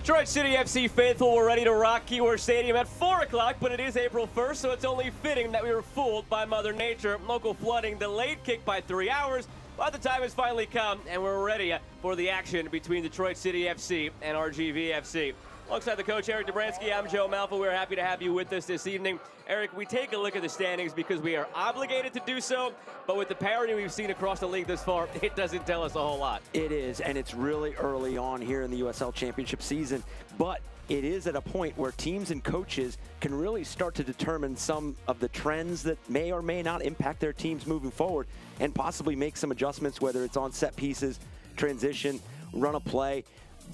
Detroit City FC faithful, we're ready to rock Keyworth Stadium at 4 o'clock, but it is April 1st, so it's only fitting that we were fooled by Mother Nature. Local flooding delayed kick by 3 hours, but the time has finally come, and we're ready for the action between Detroit City FC and RGV FC. Alongside the coach, Eric Dobransky, I'm Joe Malfa. We're happy to have you with us this evening. Eric, we take a look at the standings because we are obligated to do so, but with the parity we've seen across the league this far, it doesn't tell us a whole lot. It is, and it's really early on here in the USL Championship season, but it is at a point where teams and coaches can really start to determine some of the trends that may or may not impact their teams moving forward and possibly make some adjustments, whether it's on set pieces, transition, run of play.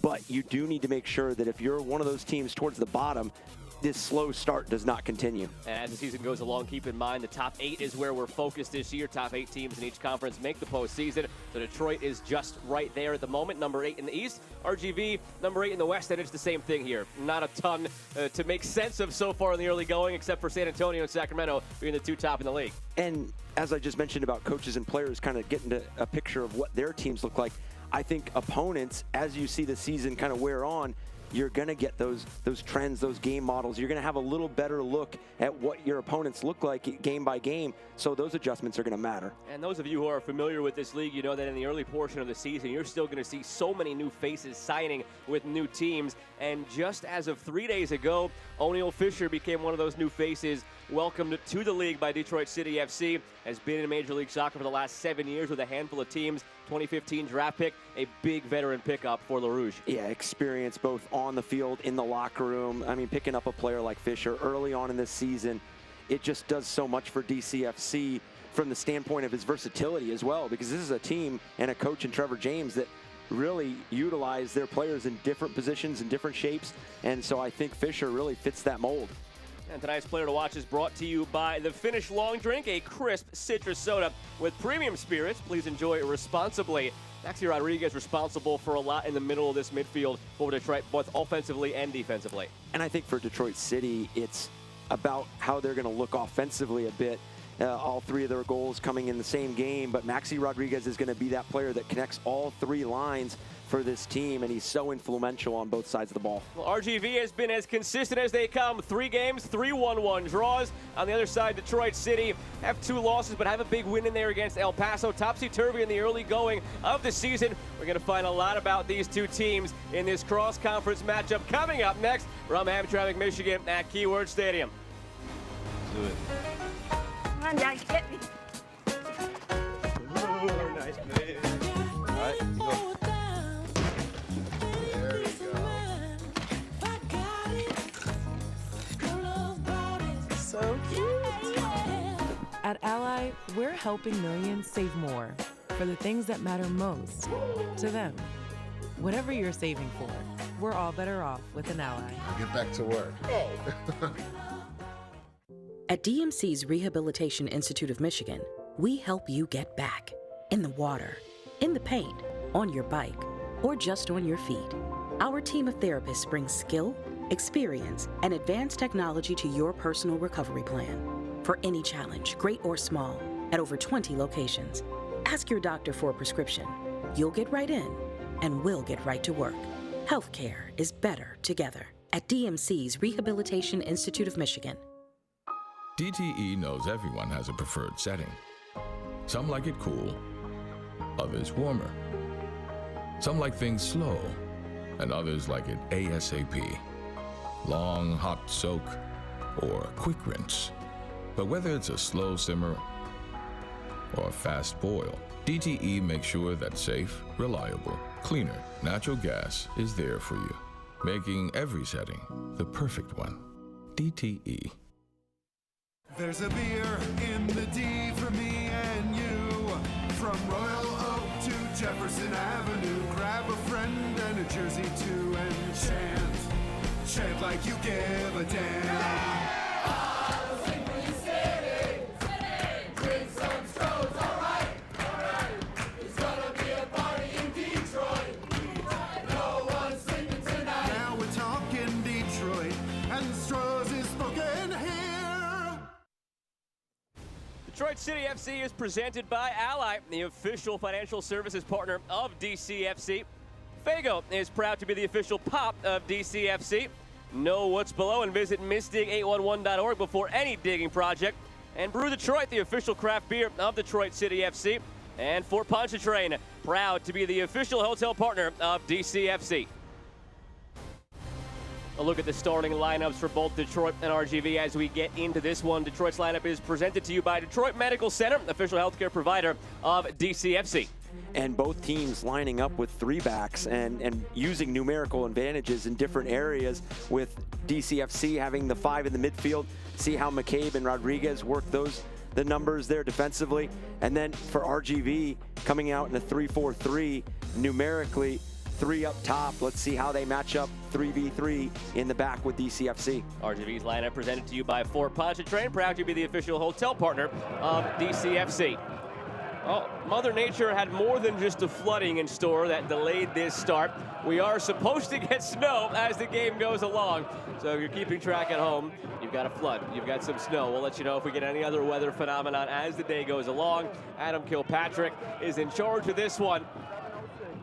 But you do need to make sure that if you're one of those teams towards the bottom, this slow start does not continue. And as the season goes along, keep in mind the top 8 is where we're focused this year. Top 8 teams in each conference make the postseason. So Detroit is just right there at the moment, number 8 in the East. RGV, number 8 in the West, and it's the same thing here. Not a ton to make sense of so far in the early going, except for San Antonio and Sacramento being the 2 top in the league. And as I just mentioned about coaches and players kind of getting to a picture of what their teams look like, I think opponents, as you see the season kind of wear on, you're going to get those trends, those game models. You're going to have a little better look at what your opponents look like game by game, so those adjustments are going to matter. And those of you who are familiar with this league, you know that in the early portion of the season, you're still going to see so many new faces signing with new teams. And just as of 3 days ago, O'Neal Fisher became one of those new faces welcomed to the league by Detroit City FC, has been in Major League Soccer for the last 7 years with a handful of teams. 2015 draft pick, a big veteran pickup for Le Rouge. Yeah, experience both on the field, in the locker room. I mean, picking up a player like Fisher early on in this season, it just does so much for DCFC from the standpoint of his versatility as well, because this is a team and a coach in Trevor James that really utilize their players in different positions and different shapes, and so I think Fisher really fits that mold. And tonight's player to watch is brought to you by the Finnish Long Drink, a crisp citrus soda with premium spirits. Please enjoy it responsibly. Maxi Rodriguez responsible for a lot in the middle of this midfield for Detroit, both offensively and defensively. And I think for Detroit City, it's about how they're going to look offensively a bit. All 3 of their goals coming in the same game, but Maxi Rodriguez is going to be that player that connects all 3 lines for this team, and he's so influential on both sides of the ball. Well, RGV has been as consistent as they come. 3 games, 3 1-1 draws. On the other side, Detroit City have 2 losses, but have a big win in there against El Paso. Topsy-turvy in the early going of the season. We're going to find a lot about these 2 teams in this cross-conference matchup coming up next from Hamtramck, Michigan at Keyworth Stadium. Do it. Come on, Dad, get me. Ooh, nice play. All right, go. There we go. So cute. At Ally, we're helping millions save more for the things that matter most to them. Whatever you're saving for, we're all better off with an Ally. I'll get back to work. At DMC's Rehabilitation Institute of Michigan, we help you get back in the water, in the paint, on your bike, or just on your feet. Our team of therapists brings skill, experience, and advanced technology to your personal recovery plan. For any challenge, great or small, at over 20 locations. Ask your doctor for a prescription. You'll get right in, and we'll get right to work. Healthcare is better together at DMC's Rehabilitation Institute of Michigan. DTE knows everyone has a preferred setting. Some like it cool, others warmer. Some like things slow, and others like it ASAP. Long, hot soak, or quick rinse. But whether it's a slow simmer or a fast boil, DTE makes sure that safe, reliable, cleaner natural gas is there for you, making every setting the perfect one. DTE. There's a beer in the D for me and you. From Royal Oak to Jefferson Avenue. Grab a friend and a jersey too and chant. Chant like you give a damn. Now we're talking Detroit and Stroh's is spoken here. Detroit City FC is presented by Ally, the official financial services partner of DCFC. Fago is proud to be the official pop of DCFC. Know what's below and visit missdig811.org before any digging project. And Brew Detroit, the official craft beer of Detroit City FC. And Fort Pontchartrain, proud to be the official hotel partner of DCFC. A look at the starting lineups for both Detroit and RGV as we get into this one. Detroit's lineup is presented to you by Detroit Medical Center, official healthcare provider of DCFC. And both teams lining up with three backs and using numerical advantages in different areas, with DCFC having the 5 in the midfield. See how McCabe and Rodriguez work the numbers there defensively. And then for RGV, coming out in a 3-4-3, numerically 3 up top. Let's see how they match up 3v3 in the back with DCFC. RGV's lineup presented to you by Fort Pontchartrain, proud to be the official hotel partner of DCFC. Well, Mother Nature had more than just a flooding in store that delayed this start. We are supposed to get snow as the game goes along. So if you're keeping track at home, you've got a flood, you've got some snow. We'll let you know if we get any other weather phenomenon as the day goes along. Adam Kilpatrick is in charge of this one.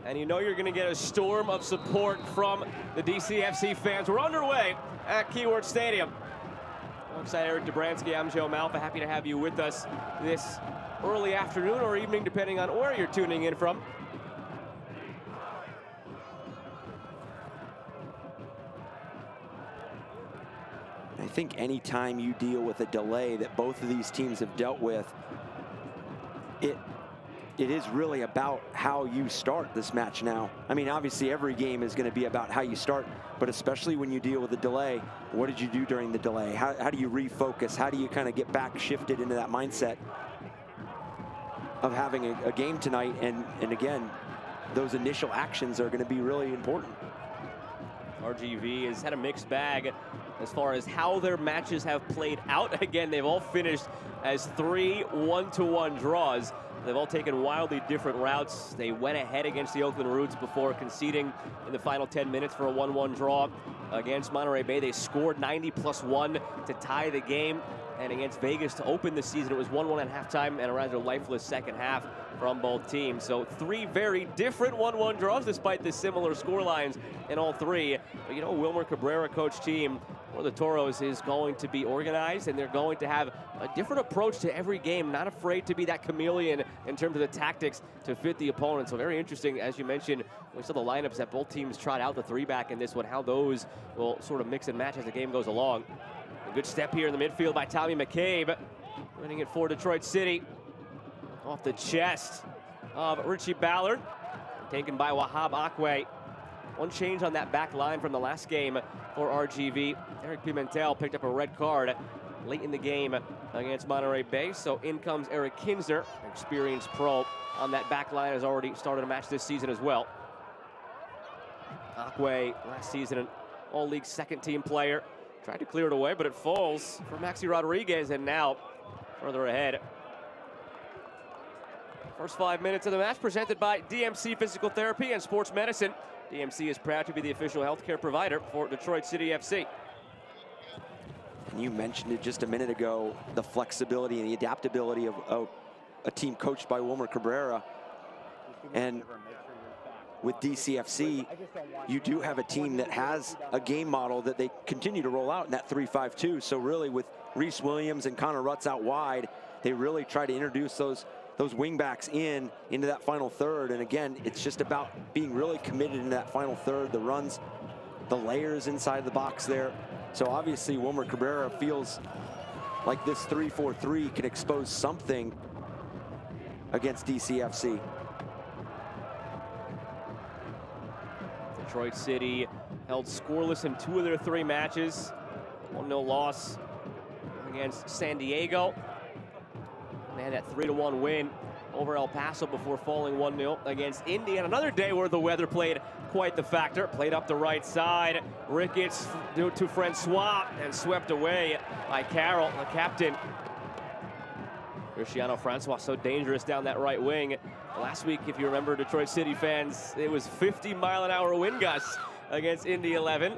And you know you're going to get a storm of support from the DCFC fans. We're underway at Keyword Stadium. Alongside Eric Dobransky, I'm Joe Malfa. Happy to have you with us this early afternoon or evening, depending on where you're tuning in from. I think anytime you deal with a delay that both of these teams have dealt with, it is really about how you start this match now. I mean, obviously every game is going to be about how you start, but especially when you deal with a delay, what did you do during the delay? How do you refocus? How do you kind of get back shifted into that mindset of having a game tonight? And again, those initial actions are going to be really important. RGV has had a mixed bag as far as how their matches have played out. Again, they've all finished as 3 1-1 draws. They've all taken wildly different routes. They went ahead against the Oakland Roots before conceding in the final 10 minutes for a 1-1 draw. Against Monterey Bay, they scored 90+1 to tie the game. And against Vegas to open the season, it was 1-1 at halftime and a rather lifeless second half from both teams. So 3 very different 1-1 draws despite the similar score lines in all 3. But you know, Wilmer Cabrera coach team for the Toros is going to be organized, and they're going to have a different approach to every game, not afraid to be that chameleon in terms of the tactics to fit the opponent. So very interesting, as you mentioned, we saw the lineups that both teams trot out the 3-back in this one, how those will sort of mix and match as the game goes along. A good step here in the midfield by Tommy McCabe, winning it for Detroit City. Off the chest of Richie Ballard, taken by Wahab Akwe. One change on that back line from the last game for RGV. Eric Pimentel picked up a red card late in the game against Monterey Bay. So in comes Eric Kinsner, experienced pro on that back line, has already started a match this season as well. Akwe, last season, an all-league second-team player. Tried to clear it away, but it falls for Maxi Rodriguez, and now further ahead. First 5 minutes of the match presented by DMC Physical Therapy and Sports Medicine. DMC is proud to be the official healthcare provider for Detroit City FC. And you mentioned it just a minute ago, the flexibility and the adaptability of a team coached by Wilmer Cabrera. And with DCFC, you do have a team that has a game model that they continue to roll out in that 3-5-2. So really with Reese Williams and Connor Rutz out wide, they really try to introduce those wingbacks into that final third. And again, it's just about being really committed in that final third, the runs, the layers inside the box there. So obviously Wilmer Cabrera feels like this 3-4-3 can expose something against DCFC. Detroit City held scoreless in 2 of their 3 matches. 1-0 loss against San Diego. They had that 3-1 win over El Paso before falling 1-0 against Indy. And another day where the weather played quite the factor. Played up the right side. Ricketts to Francois and swept away by Carroll, the captain. Cristiano Francois so dangerous down that right wing. Last week, if you remember, Detroit City fans, it was 50-mile-an-hour wind gusts against Indy 11.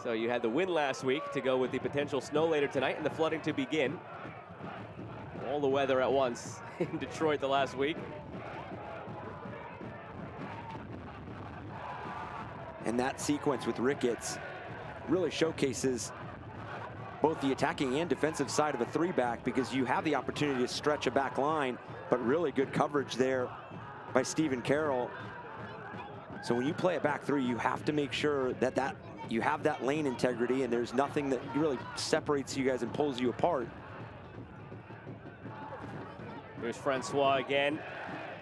So you had the win last week to go with the potential snow later tonight and the flooding to begin. All the weather at once in Detroit the last week. And that sequence with Ricketts really showcases both the attacking and defensive side of a three-back, because you have the opportunity to stretch a back line, but really good coverage there by Stephen Carroll. So when you play a back three, you have to make sure that you have that lane integrity, and there's nothing that really separates you guys and pulls you apart. Here's Francois again,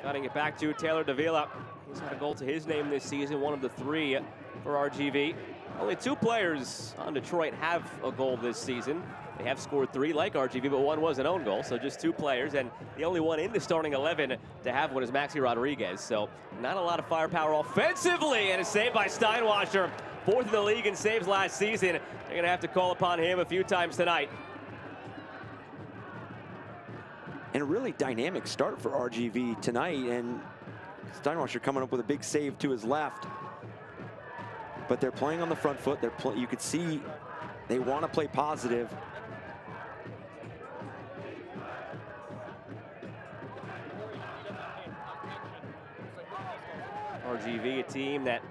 cutting it back to Taylor Davila. He's had a goal to his name this season, one of the 3 for RGV. Only 2 players on Detroit have a goal this season. They have scored 3 like RGV, but 1 was an own goal, so just 2 players. And the only one in the starting 11 to have one is Maxi Rodriguez. So not a lot of firepower offensively, and a save by Steinwasser. 4th in the league in saves last season. They're going to have to call upon him a few times tonight. And a really dynamic start for RGV tonight, and Steinwasser coming up with a big save to his left. But they're playing on the front foot. You could see they want to play positive. RGV, a team that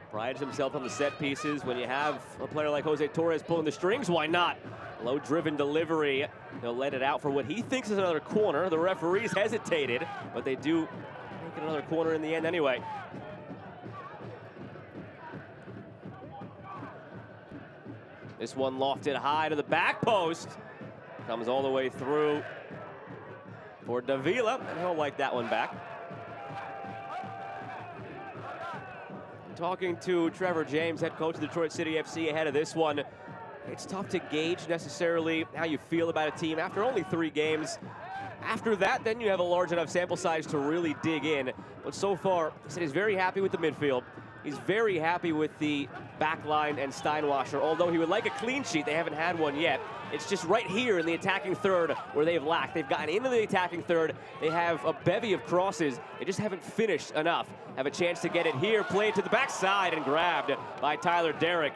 prides himself on the set pieces. When you have a player like Jose Torres pulling the strings, why not? Low-driven delivery. They'll let it out for what he thinks is another corner. The referees hesitated, but they do make it another corner in the end anyway. This one lofted high to the back post. Comes all the way through for Davila, and he'll like that one back. Talking to Trevor James, head coach of Detroit City FC, ahead of this one. It's tough to gauge necessarily how you feel about a team after only 3 games. After that, then you have a large enough sample size to really dig in. But so far, he said he's very happy with the midfield. He's very happy with the back line and Steinwasser, although he would like a clean sheet. They haven't had one yet. It's just right here in the attacking third where they've lacked. They've gotten into the attacking third. They have a bevy of crosses. They just haven't finished enough. Have a chance to get it here, played to the backside and grabbed by Tyler Derrick.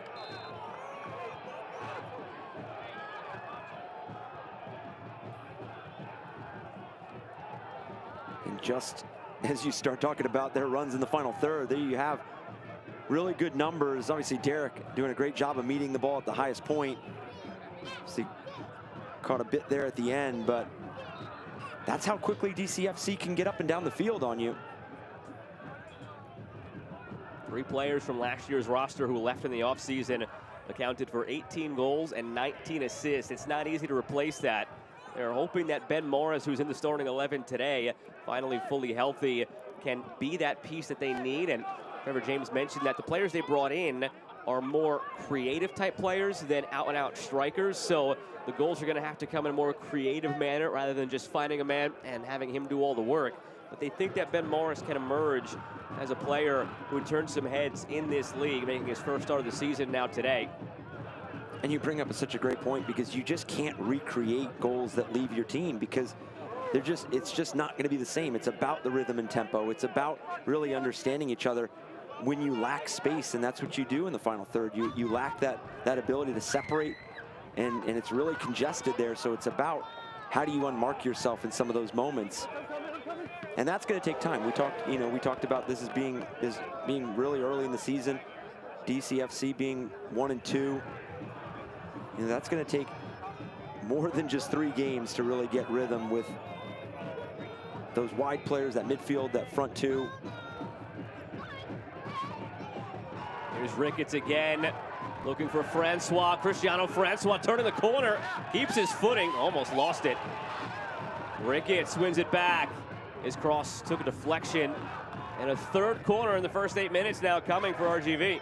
And just as you start talking about their runs in the final third, there you have really good numbers. Obviously, Derrick doing a great job of meeting the ball at the highest point. See, caught a bit there at the end, but that's how quickly DCFC can get up and down the field on you. 3 players from last year's roster who left in the offseason accounted for 18 goals and 19 assists. It's not easy to replace that. They're hoping that Ben Morris, who's in the starting 11 today, finally fully healthy, can be that piece that they need. And Trevor James mentioned that the players they brought in are more creative type players than out-and-out strikers. So the goals are going to have to come in a more creative manner rather than just finding a man and having him do all the work. But they think that Ben Morris can emerge as a player who turns some heads in this league, making his first start of the season now today. And you bring up such a great point, because you just can't recreate goals that leave your team, because it's just not going to be the same. It's about the rhythm and tempo. It's about really understanding each other. When you lack space, and that's what you do in the final third, you lack that ability to separate, and it's really congested there. So it's about how do you unmark yourself in some of those moments, and that's going to take time. We talked about this as being really early in the season. DCFC being 1-2. That's going to take more than just 3 games to really get rhythm with those wide players, that midfield, that front 2. Here's Ricketts again, looking for Francois. Cristiano Francois turning the corner, keeps his footing, almost lost it. Ricketts wins it back. His cross took a deflection, and a 3rd corner in the first 8 minutes now coming for RGV.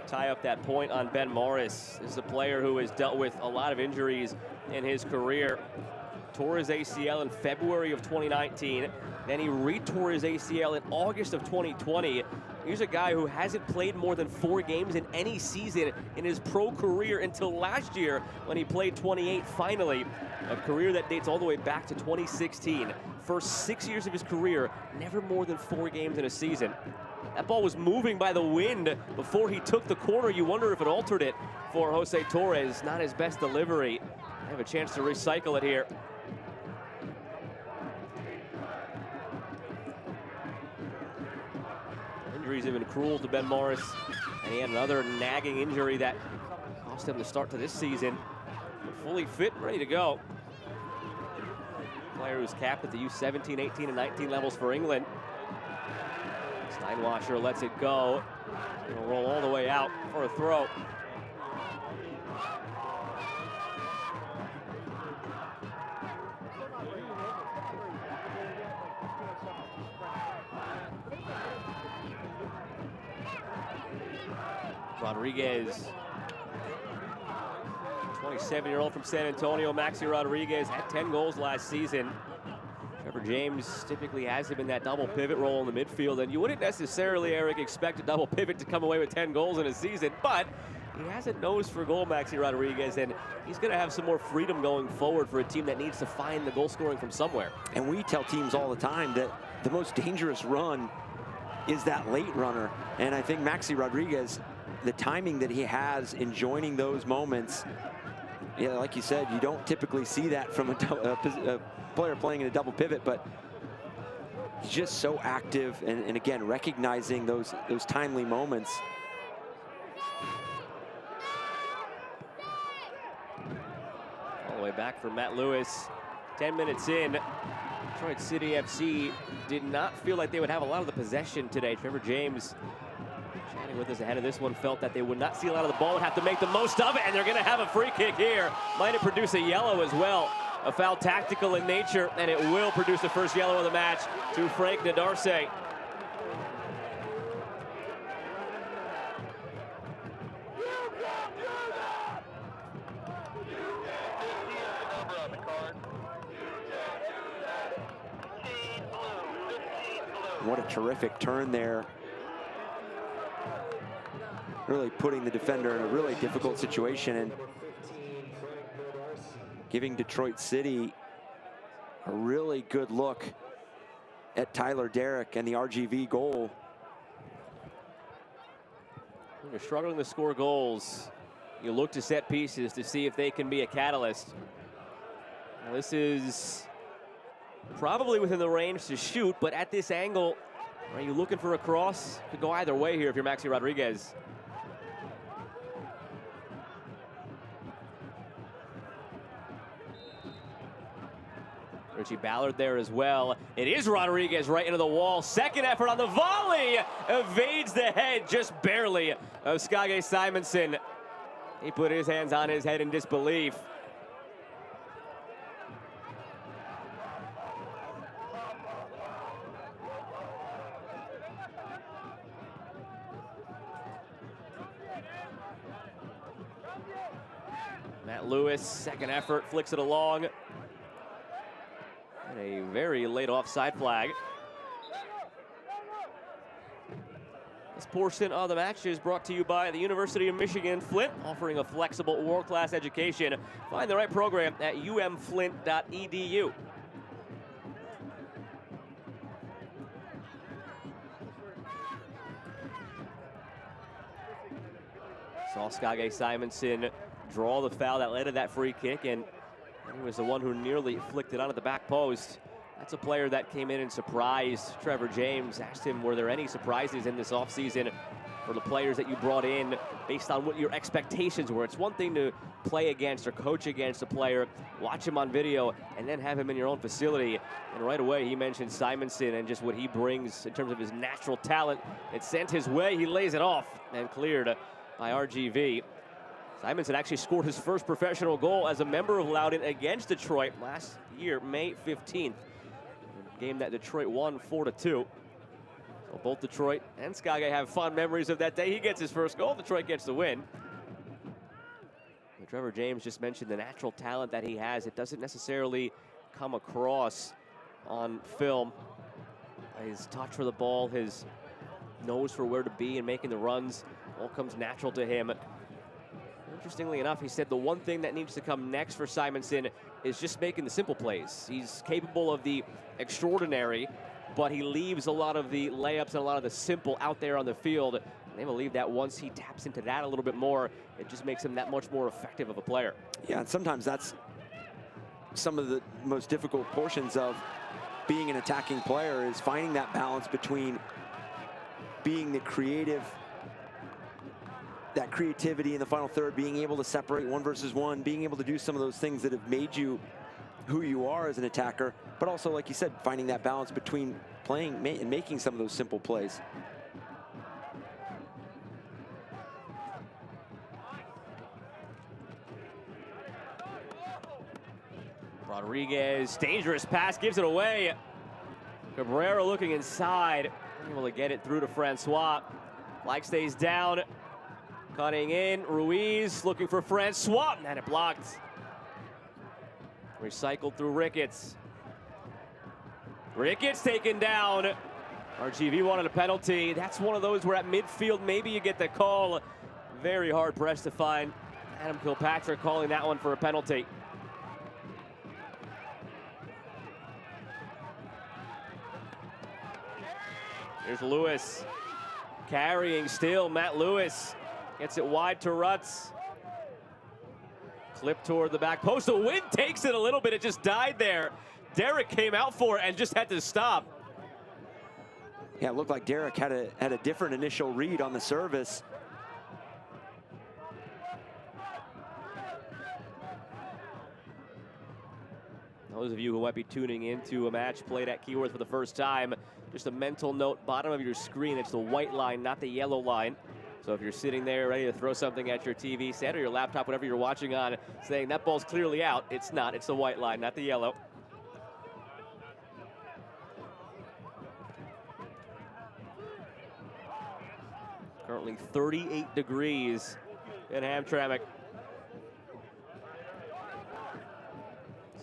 Tie up that point on Ben Morris. This is a player who has dealt with a lot of injuries in his career. Tore his ACL in February of 2019. Then he re-tore his ACL in August of 2020. He's a guy who hasn't played more than 4 games in any season in his pro career until last year when he played 28 finally. A career that dates all the way back to 2016. First 6 years of his career, never more than 4 games in a season. That ball was moving by the wind before he took the corner. You wonder if it altered it for Jose Torres. Not his best delivery. I have a chance to recycle it here. Injuries have been cruel to Ben Morris, and he had another nagging injury that cost him the start to this season. But fully fit and ready to go. Player who's capped at the U17, 18, and 19 levels for England. Steinwasser lets it go. It'll roll all the way out for a throw. Rodriguez, 27-year-old from San Antonio, Maxi Rodriguez, had 10 goals last season. Trevor James typically has him in that double pivot role in the midfield, and you wouldn't necessarily, Eric, expect a double pivot to come away with 10 goals in a season, but he has a nose for goal, Maxi Rodriguez, and he's going to have some more freedom going forward for a team that needs to find the goal scoring from somewhere. And we tell teams all the time that the most dangerous run is that late runner, and I think Maxi Rodriguez, the timing that he has in joining those moments, yeah, like you said, you don't typically see that from a player playing in a double pivot, but he's just so active, and again, recognizing those timely moments. All the way back for Matt Lewis. 10 minutes in, Detroit City FC did not feel like they would have a lot of the possession today. Trevor James, chatting with us ahead of this one, felt that they would not see a lot of the ball, would have to make the most of it, and they're going to have a free kick here. Might have produced a yellow as well. A foul tactical in nature, and it will produce the first yellow of the match to Frank Nadarce. What a terrific turn there. Really putting the defender in a really difficult situation and giving Detroit City a really good look at Tyler Derrick and the RGV goal. When you're struggling to score goals, you look to set pieces to see if they can be a catalyst. Now, this is probably within the range to shoot, but at this angle, are you looking for a cross? Could go either way here if you're Maxi Rodriguez. Richie Ballard there as well. It is Rodriguez right into the wall. Second effort on the volley. Evades the head just barely of Skage Simonson. He put his hands on his head in disbelief. Matt Lewis, second effort, flicks it along. And a very late offside flag. This portion of the match is brought to you by the University of Michigan Flint, offering a flexible world-class education. Find the right program at umflint.edu. Saw Skage Simonson draw the foul that led to that free kick, and he was the one who nearly flicked it onto the back post. That's a player that came in and surprised Trevor James. Asked him, were there any surprises in this offseason for the players that you brought in based on what your expectations were? It's one thing to play against or coach against a player, watch him on video, and then have him in your own facility. And right away, he mentioned Simonson and just what he brings in terms of his natural talent. It sent his way. He lays it off and cleared by RGV. Simonson actually scored his first professional goal as a member of Loudoun against Detroit last year, May 15th. A game that Detroit won 4-2. So both Detroit and Skage have fond memories of that day. He gets his first goal, Detroit gets the win. But Trevor James just mentioned the natural talent that he has. It doesn't necessarily come across on film. His touch for the ball, his nose for where to be and making the runs, all comes natural to him. Interestingly enough, he said the one thing that needs to come next for Simonson is just making the simple plays. He's capable of the extraordinary, but he leaves a lot of the layups and a lot of the simple out there on the field. And they believe that once he taps into that a little bit more, it just makes him that much more effective of a player. Yeah, and sometimes that's some of the most difficult portions of being an attacking player, is finding that balance between being the creative, that creativity in the final third, being able to separate 1 versus 1, being able to do some of those things that have made you who you are as an attacker, but also, like you said, finding that balance between playing and making some of those simple plays. Rodriguez, dangerous pass, gives it away. Cabrera looking inside, able to get it through to Francois. Flag stays down, cutting in, Ruiz looking for Francois, and it blocked. Recycled through Ricketts. Ricketts taken down. RGV wanted a penalty. That's one of those where at midfield, maybe you get the call. Very hard pressed to find. Adam Kilpatrick calling that one for a penalty. Here's Lewis. Carrying still, Matt Lewis. Gets it wide to Rutz. Clip toward the back post. The wind takes it a little bit. It just died there. Derek came out for it and just had to stop. Yeah, it looked like Derek had a different initial read on the service. Those of you who might be tuning into a match played at Keyworth for the first time, just a mental note, bottom of your screen, it's the white line, not the yellow line. So if you're sitting there ready to throw something at your TV set or your laptop, whatever you're watching on, saying that ball's clearly out, it's not. It's the white line, not the yellow. Currently 38 degrees in Hamtramck.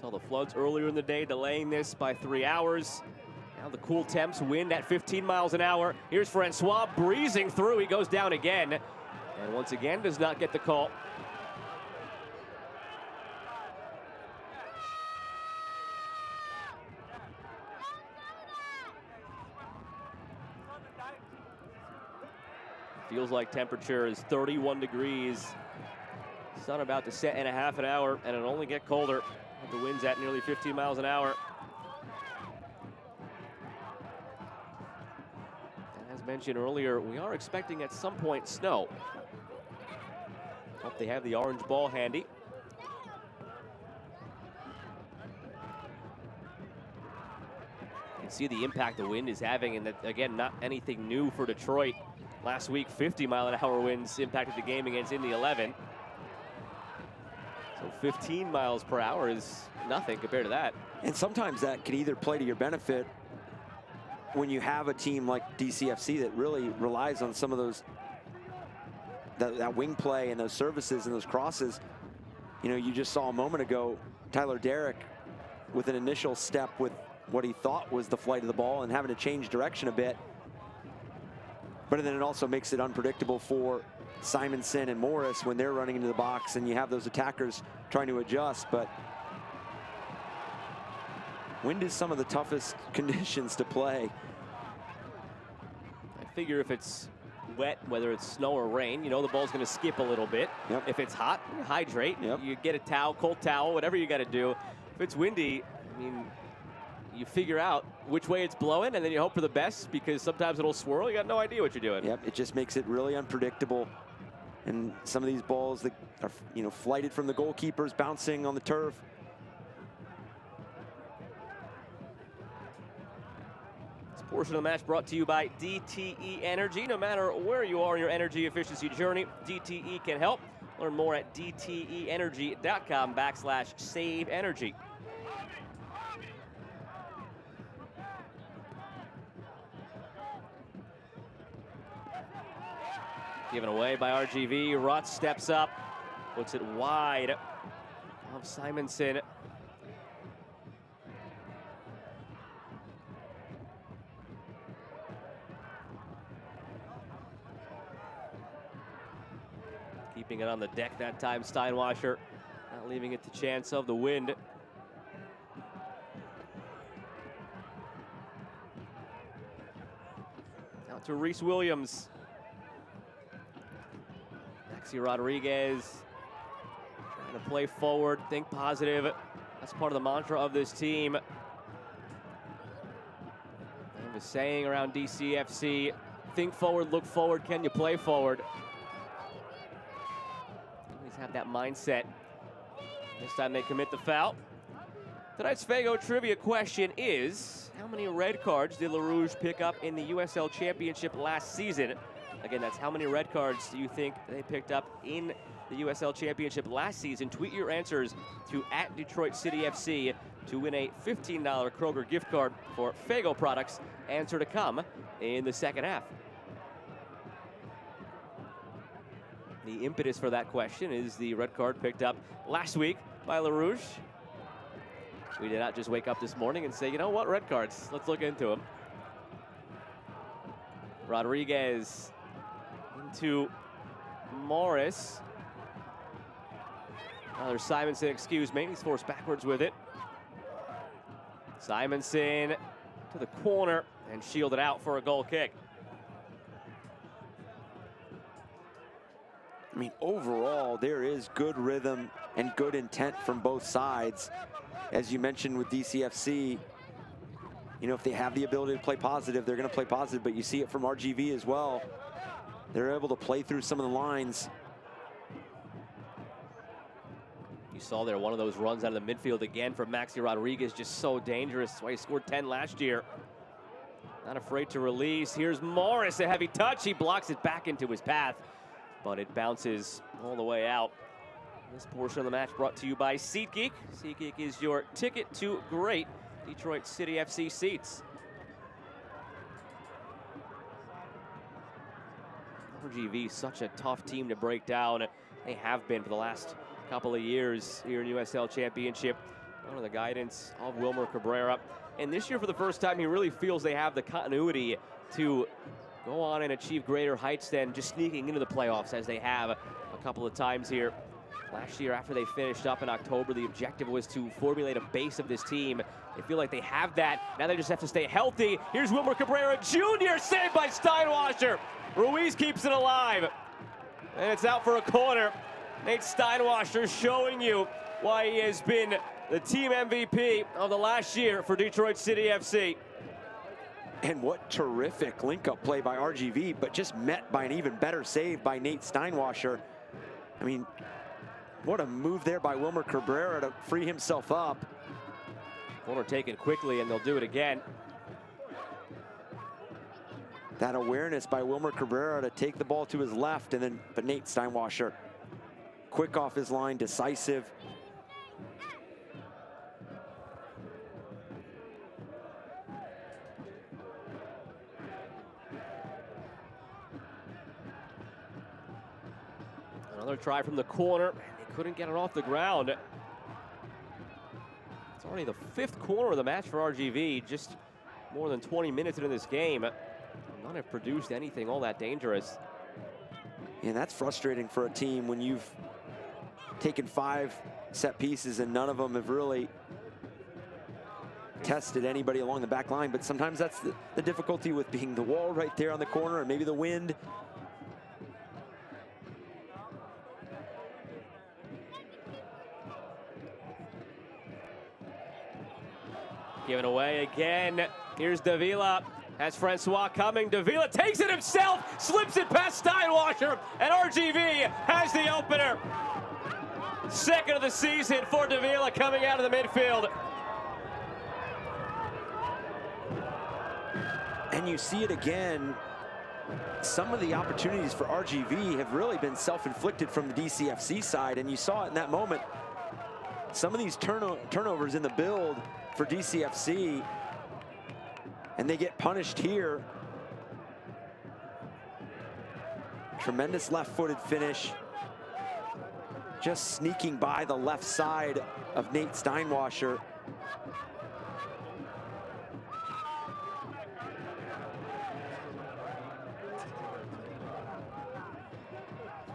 Saw the floods earlier in the day, delaying this by 3 hours. Now the cool temps, wind at 15 miles an hour. Here's Francois breezing through. He goes down again. And once again, does not get the call. Feels like temperature is 31 degrees. Sun about to set in a half an hour, and it'll only get colder. The wind's at nearly 15 miles an hour. And as mentioned earlier, we are expecting at some point snow. Hope they have the orange ball handy. You can see the impact the wind is having, and that, again, not anything new for Detroit. Last week, 50-mile-an-hour winds impacted the game against Indy 11. So 15 miles per hour is nothing compared to that. And sometimes that can either play to your benefit when you have a team like DCFC that really relies on some of those, that wing play and those services and those crosses. You know, you just saw a moment ago, Tyler Derrick with an initial step with what he thought was the flight of the ball and having to change direction a bit. But then it also makes it unpredictable for Simonson and Morris when they're running into the box, and you have those attackers trying to adjust. But wind is some of the toughest conditions to play. I figure if it's wet, whether it's snow or rain, you know the ball's going to skip a little bit. Yep. If it's hot, you hydrate. Yep. You get a towel, cold towel, whatever you got to do. If it's windy, I mean, you figure out which way it's blowing, and then you hope for the best, because sometimes it'll swirl. You got no idea what you're doing. Yep, it just makes it really unpredictable. And some of these balls that are, you know, flighted from the goalkeepers, bouncing on the turf. This portion of the match brought to you by DTE Energy. No matter where you are in your energy efficiency journey, DTE can help. Learn more at dteenergy.com/save energy. Given away by RGV. Rutz steps up, puts it wide of Simonson. Keeping it on the deck that time, Steinwasser, not leaving it to chance of the wind. Out to Reese Williams. Rodriguez trying to play forward, think positive. That's part of the mantra of this team. And the saying around DCFC, think forward, look forward. Can you play forward? Always have that mindset. This time they commit the foul. Tonight's Fago trivia question is, how many red cards did LaRouge pick up in the USL Championship last season? Again, that's how many red cards do you think they picked up in the USL Championship last season? Tweet your answers to @DetroitCityFC to win a $15 Kroger gift card for Fago products. Answer to come in the second half. The impetus for that question is the red card picked up last week by LaRouge. We did not just wake up this morning and say, you know what, red cards, let's look into them. Rodriguez into Morris. There's Simonson, excuse me. He's forced backwards with it. Simonson to the corner and shielded out for a goal kick. I mean, overall, there is good rhythm and good intent from both sides. As you mentioned with DCFC, you know, if they have the ability to play positive, they're going to play positive, but you see it from RGV as well. They're able to play through some of the lines. You saw there one of those runs out of the midfield again for Maxi Rodriguez, just so dangerous. That's why he scored 10 last year. Not afraid to release. Here's Morris, a heavy touch. He blocks it back into his path, but it bounces all the way out. This portion of the match brought to you by SeatGeek. SeatGeek is your ticket to great Detroit City FC seats. RGV, such a tough team to break down. They have been for the last couple of years here in USL Championship under the guidance of Wilmer Cabrera. And this year, for the first time, he really feels they have the continuity to go on and achieve greater heights than just sneaking into the playoffs, as they have a couple of times here. Last year, after they finished up in October, the objective was to formulate a base of this team. They feel like they have that. Now they just have to stay healthy. Here's Wilmer Cabrera Jr., saved by Steinwasser. Ruiz keeps it alive. And it's out for a corner. Nate Steinwasser showing you why he has been the team MVP of the last year for Detroit City FC. And what terrific link-up play by RGV, but just met by an even better save by Nate Steinwasser. I mean, what a move there by Wilmer Cabrera to free himself up. Corner taken quickly, and they'll do it again. That awareness by Wilmer Cabrera to take the ball to his left, and then, but Nate Steinwasser, quick off his line, decisive. Another try from the corner. They couldn't get it off the ground. It's already the 5th corner of the match for RGV. Just more than 20 minutes into this game. None have produced anything all that dangerous. And that's frustrating for a team when you've taken 5 set pieces and none of them have really tested anybody along the back line. But sometimes that's the difficulty with being the wall right there on the corner, and maybe the wind. Given away again. Here's Davila. Has Francois coming. Davila takes it himself, slips it past Steinwasser, and RGV has the opener. 2nd of the season for Davila coming out of the midfield. And you see it again. Some of the opportunities for RGV have really been self-inflicted from the DCFC side, and you saw it in that moment. Some of these turnovers in the build for DCFC, and they get punished here. Tremendous left-footed finish. Just sneaking by the left side of Nate Steinwasser.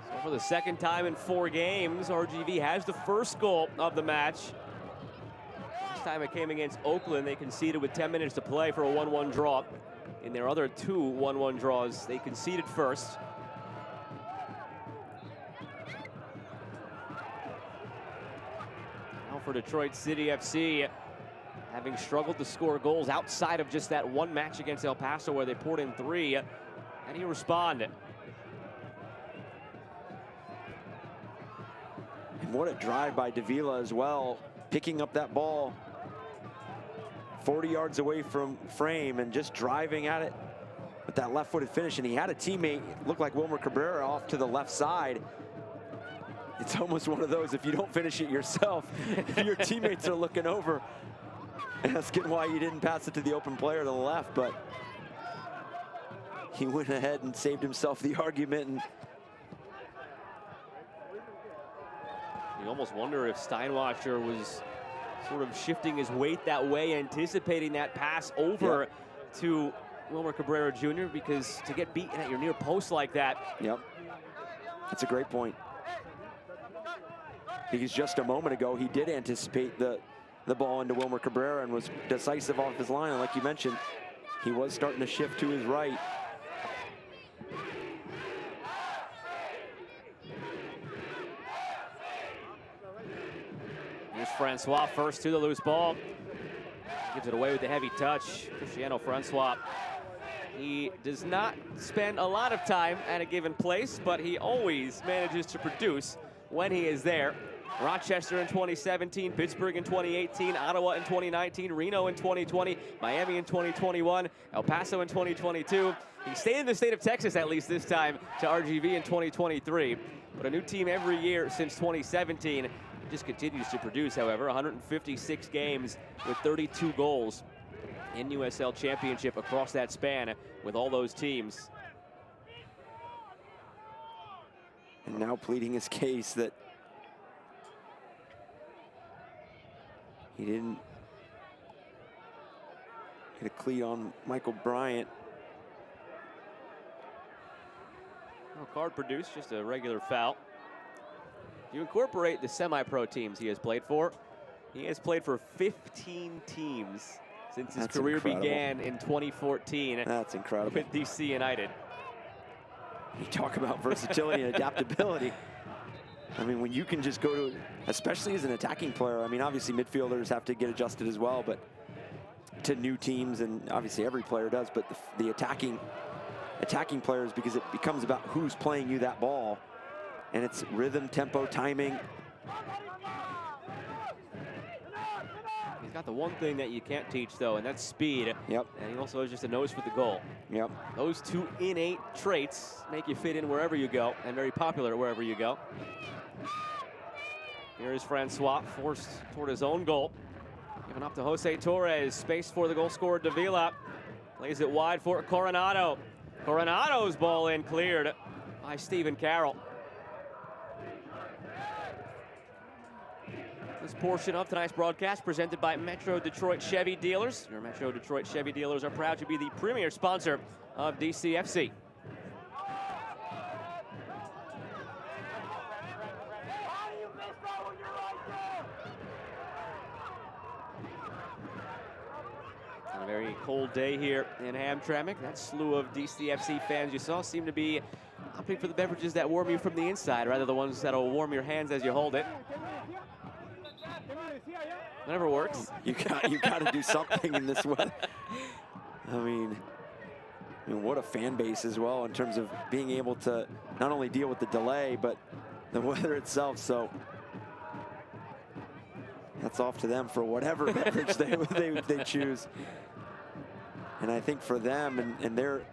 So for the 2nd time in 4 games, RGV has the first goal of the match. Last time it came against Oakland, they conceded with 10 minutes to play for a 1-1 draw. In their other 2 1-1 draws, they conceded first. Now for Detroit City FC, having struggled to score goals outside of just that one match against El Paso where they poured in 3. And he responded. And what a drive by Davila as well, picking up that ball 40 yards away from frame and just driving at it with that left-footed finish. And he had a teammate, looked like Wilmer Cabrera, off to the left side. It's almost one of those, if you don't finish it yourself, your teammates are looking over, asking why you didn't pass it to the open player to the left. But he went ahead and saved himself the argument. And you almost wonder if Steinwacher was sort of shifting his weight that way, anticipating that pass over to Wilmer Cabrera Jr., because to get beaten at your near post like that. Yep, that's a great point. Because just a moment ago, he did anticipate the ball into Wilmer Cabrera and was decisive off his line. And like you mentioned, he was starting to shift to his right. Here's Francois first to the loose ball. Gives it away with a heavy touch. Cristiano Francois. He does not spend a lot of time at a given place, but he always manages to produce when he is there. Rochester in 2017, Pittsburgh in 2018, Ottawa in 2019, Reno in 2020, Miami in 2021, El Paso in 2022. He stayed in the state of Texas, at least this time, to RGV in 2023. But a new team every year since 2017. He just continues to produce, however. 156 games with 32 goals in USL Championship across that span with all those teams. And now pleading his case that he didn't get a cleat on Michael Bryant. No card produced, just a regular foul. You incorporate the semi-pro teams he has played for. He has played for 15 teams since his career began in 2014. That's incredible. With DC United. You talk about versatility and adaptability. I mean, when you can just go to, especially as an attacking player, I mean, obviously midfielders have to get adjusted as well, but to new teams, and obviously every player does, but the attacking players, because it becomes about who's playing you that ball, and it's rhythm, tempo, timing. He's got the one thing that you can't teach, though, and that's speed. Yep. And he also has just a nose for the goal. Yep. Those two innate traits make you fit in wherever you go, and very popular wherever you go. Here is Francois, forced toward his own goal. Giving up to Jose Torres, space for the goal scorer Davila. Plays it wide for Coronado. Coronado's ball in, cleared by Stephen Carroll. This portion of tonight's broadcast presented by Metro Detroit Chevy Dealers. Your Metro Detroit Chevy Dealers are proud to be the premier sponsor of DCFC. On a very cold day here in Hamtramck. That slew of DCFC fans you saw seem to be opting for the beverages that warm you from the inside, rather than the ones that'll warm your hands as you hold it. Whatever works. You got to do something in this weather. I mean, what a fan base as well in terms of being able to not only deal with the delay, but the weather itself. So that's off to them for whatever beverage they choose. And I think for them and their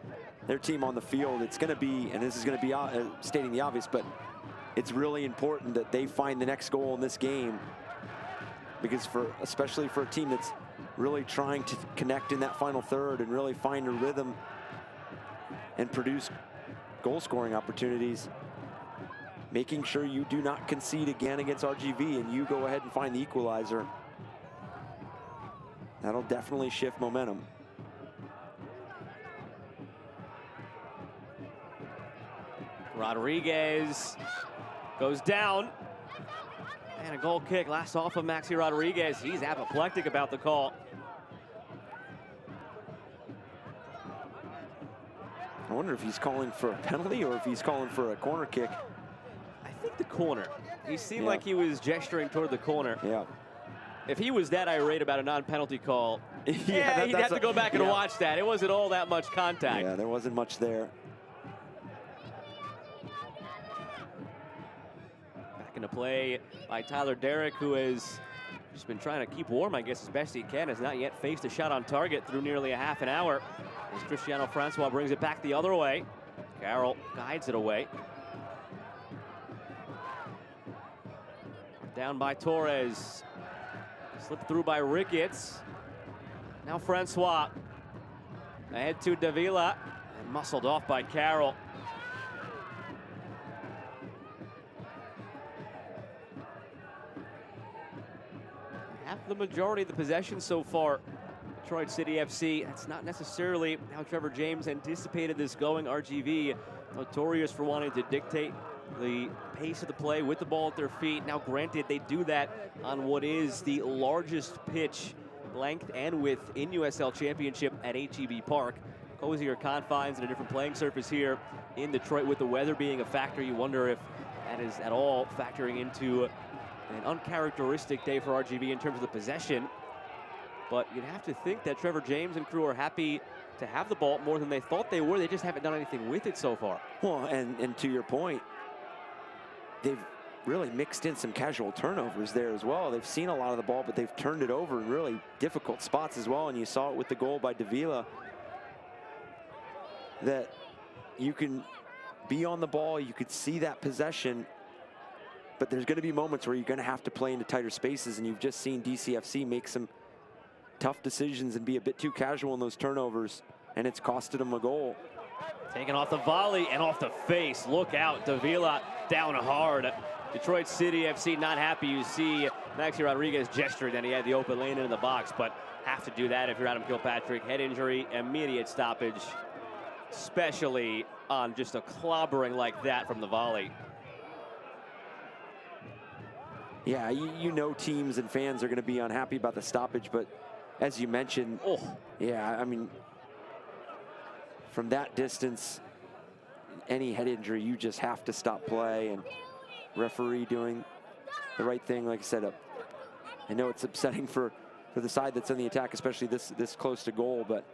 team on the field, it's going to be, and this is going to be stating the obvious, but it's really important that they find the next goal in this game. Because especially for a team that's really trying to connect in that final third and really find a rhythm and produce goal scoring opportunities, making sure you do not concede again against RGV and you go ahead and find the equalizer. That'll definitely shift momentum. Rodriguez goes down. And a goal kick last off of Maxi Rodriguez. He's apoplectic about the call. I wonder if he's calling for a penalty or if he's calling for a corner kick. I think the corner. He seemed like he was gesturing toward the corner. Yeah. If he was that irate about a non-penalty call, he'd have to go back and watch that. It wasn't all that much contact. Yeah, there wasn't much there. into play by Tyler Derrick, who has just been trying to keep warm, I guess, as best he can. Has not yet faced a shot on target through nearly a half an hour. As Cristiano Francois brings it back the other way. Carroll guides it away. Down by Torres. Slipped through by Ricketts. Now Francois. Ahead to Davila. And muscled off by Carroll. Half the majority of the possession so far. Detroit City FC. That's not necessarily how Trevor James anticipated this going. RGV notorious for wanting to dictate the pace of the play with the ball at their feet. Now, granted, they do that on what is the largest pitch, length and width in USL Championship at HEB Park. Cozier confines and a different playing surface here in Detroit. With the weather being a factor, you wonder if that is at all factoring into an uncharacteristic day for RGV in terms of the possession. But you'd have to think that Trevor James and crew are happy to have the ball more than they thought they were. They just haven't done anything with it so far. Well, and to your point, they've really mixed in some casual turnovers there as well. They've seen a lot of the ball, but they've turned it over in really difficult spots as well. And you saw it with the goal by Davila, that you can be on the ball, you could see that possession, but there's going to be moments where you're going to have to play into tighter spaces, and you've just seen DCFC make some tough decisions and be a bit too casual in those turnovers, and it's costed them a goal. Taken off the volley and off the face. Look out, Davila down hard. Detroit City FC not happy. You see Maxi Rodriguez gesturing that he had the open lane into the box, but have to do that if you're Adam Kilpatrick. Head injury, immediate stoppage, especially on just a clobbering like that from the volley. Yeah, you know teams and fans are going to be unhappy about the stoppage, but as you mentioned, yeah, I mean, from that distance, any head injury, you just have to stop play, and referee doing the right thing. Like I said, I know it's upsetting for the side that's in the attack, especially this close to goal, but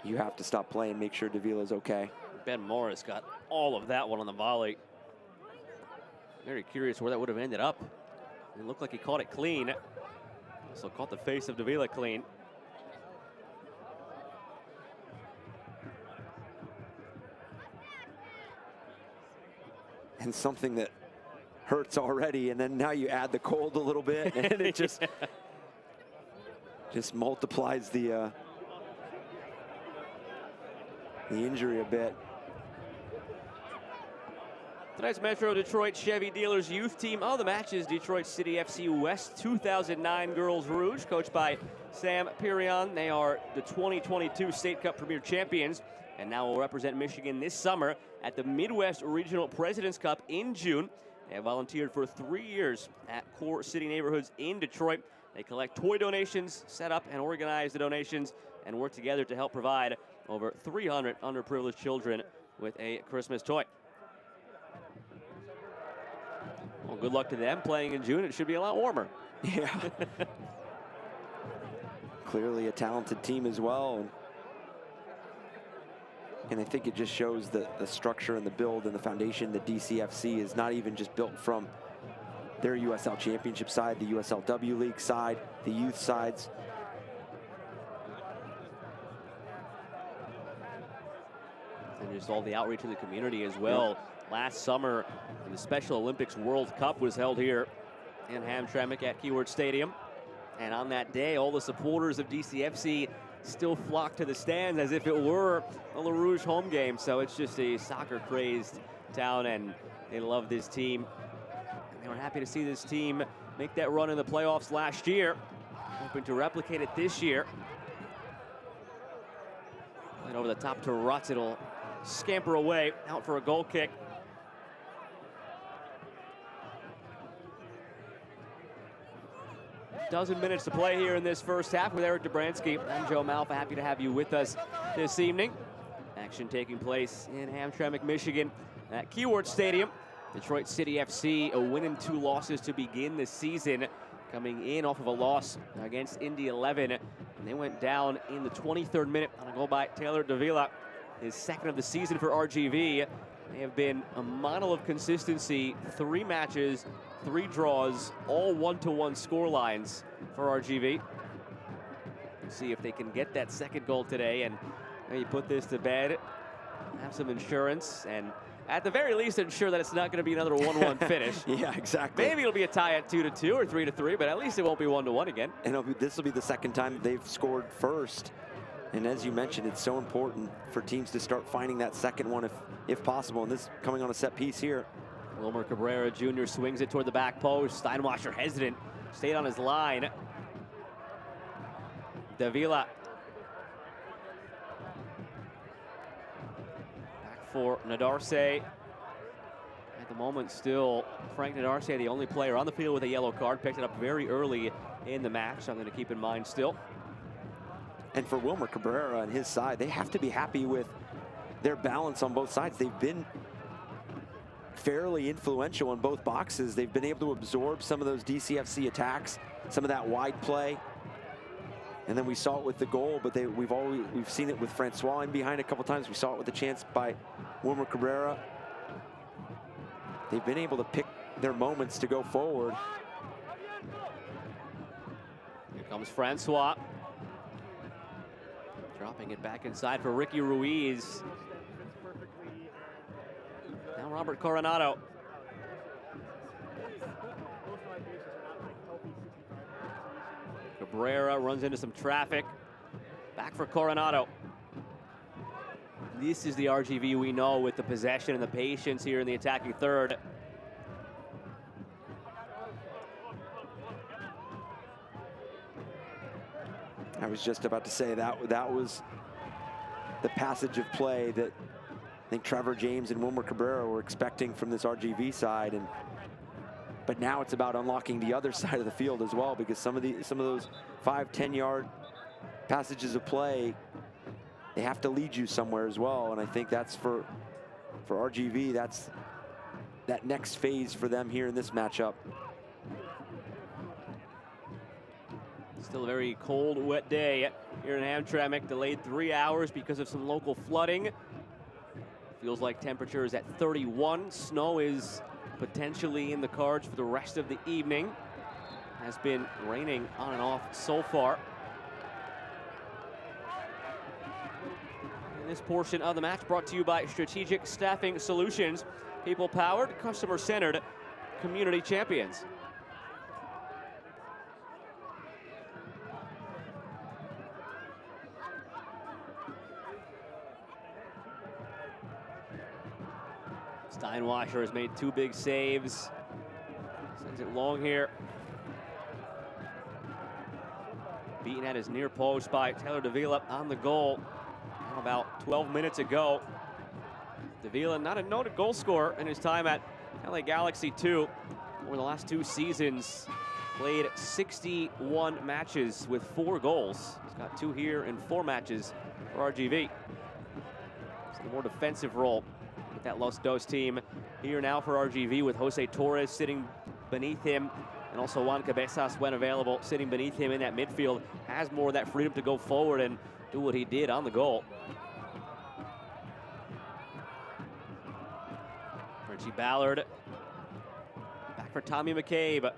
you have to stop play and make sure Davila's okay. Ben Morris got all of that one on the volley. Very curious where that would have ended up. It looked like he caught it clean. Also caught the face of Davila clean. And something that hurts already, and then now you add the cold a little bit, and it just multiplies the injury a bit. Tonight's Metro Detroit Chevy Dealers youth team of the match is Detroit City FC West 2009 Girls Rouge, coached by Sam Pirion. They are the 2022 State Cup Premier Champions and now will represent Michigan this summer at the Midwest Regional President's Cup in June. They have volunteered for 3 years at core city neighborhoods in Detroit. They collect toy donations, set up and organize the donations, and work together to help provide over 300 underprivileged children with a Christmas toy. Well, good luck to them playing in June. It should be a lot warmer. Yeah. Clearly a talented team as well. And I think it just shows the structure and the build and the foundation that DCFC is not even just built from their USL Championship side, the USLW League side, the youth sides. And just all the outreach to the community as well. Yep. Last summer, the Special Olympics World Cup was held here in Hamtramck at Keyword Stadium. And on that day, all the supporters of DCFC still flocked to the stands as if it were a La Rouge home game. So it's just a soccer-crazed town, and they love this team. And they were happy to see this team make that run in the playoffs last year, hoping to replicate it this year. And over the top to Rutz, it'll scamper away, out for a goal kick. Dozen minutes to play here in this first half with Eric Dobransky. I'm Joe Malfa, happy to have you with us this evening. Action taking place in Hamtramck, Michigan at Keyword Stadium. Detroit City FC, a win and 2 losses to begin the season, coming in off of a loss against Indy 11. And they went down in the 23rd minute on a goal by Taylor Davila, his second of the season for RGV. They have been a model of consistency. 3 matches, 3 draws, all 1-1 score lines for RGV. See if they can get that second goal today and maybe put this to bed, have some insurance, and at the very least ensure that it's not going to be another 1-1 finish. Yeah, exactly. Maybe it'll be a tie at 2-2 or 3-3, but at least it won't be 1-1 again. And this will be the second time they've scored first. And as you mentioned, it's so important for teams to start finding that second one if possible. And this coming on a set piece here. Wilmer Cabrera Jr. swings it toward the back post. Steinwasser hesitant, stayed on his line. Davila. Back for Nadarce. At the moment still, Frank Nadarce, the only player on the field with a yellow card. Picked it up very early in the match, so I'm going to keep in mind still. And for Wilmer Cabrera on his side, they have to be happy with their balance on both sides. They've been fairly influential in both boxes. They've been able to absorb some of those DCFC attacks, some of that wide play. And then we saw it with the goal, but we've seen it with Francois in behind a couple times. We saw it with the chance by Wilmer Cabrera. They've been able to pick their moments to go forward. Here comes Francois. Dropping it back inside for Ricky Ruiz. Now Robert Coronado. Cabrera runs into some traffic. Back for Coronado. This is the RGV we know with the possession and the patience here in the attacking third. I was just about to say that was the passage of play that I think Trevor James and Wilmer Cabrera were expecting from this RGV side, but now it's about unlocking the other side of the field as well, because some of those 5-10 yard passages of play, they have to lead you somewhere as well, and I think that's for RGV, that's that next phase for them here in this matchup. Still a very cold, wet day here in Hamtramck. Delayed 3 hours because of some local flooding. Feels like temperature is at 31. Snow is potentially in the cards for the rest of the evening. Has been raining on and off so far. And this portion of the match brought to you by Strategic Staffing Solutions. People-powered, customer-centered, community champions. Steinwasser has made 2 big saves. Sends it long here. Beaten at his near post by Taylor Davila on the goal. Now about 12 minutes ago. Davila, not a noted goal scorer in his time at LA Galaxy 2. Over the last 2 seasons, played 61 matches with 4 goals. He's got 2 here in 4 matches for RGV. It's a more defensive role with that Los Dos team. Here now for RGV with Jose Torres sitting beneath him, and also Juan Cabezas, when available, sitting beneath him in that midfield. Has more of that freedom to go forward and do what he did on the goal. Richie Ballard. Back for Tommy McCabe.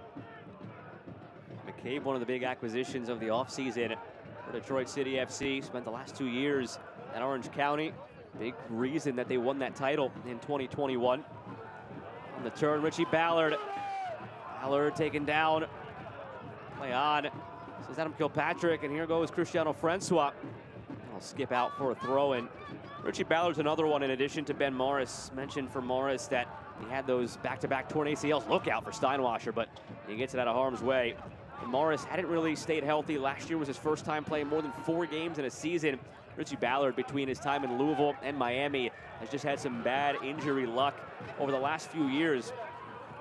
McCabe, one of the big acquisitions of the offseason for Detroit City FC. Spent the last 2 years at Orange County. Big reason that they won that title in 2021. On the turn, Richie Ballard. Ballard taken down. Play on. This is Adam Kilpatrick, and here goes Cristiano Francois. I'll skip out for a throw-in. Richie Ballard's another one in addition to Ben Morris. Mentioned for Morris that he had those back-to-back torn ACLs. Look out for Steinwasser, but he gets it out of harm's way. And Morris hadn't really stayed healthy. Last year was his first time playing more than 4 games in a season. Richie Ballard, between his time in Louisville and Miami, has just had some bad injury luck over the last few years.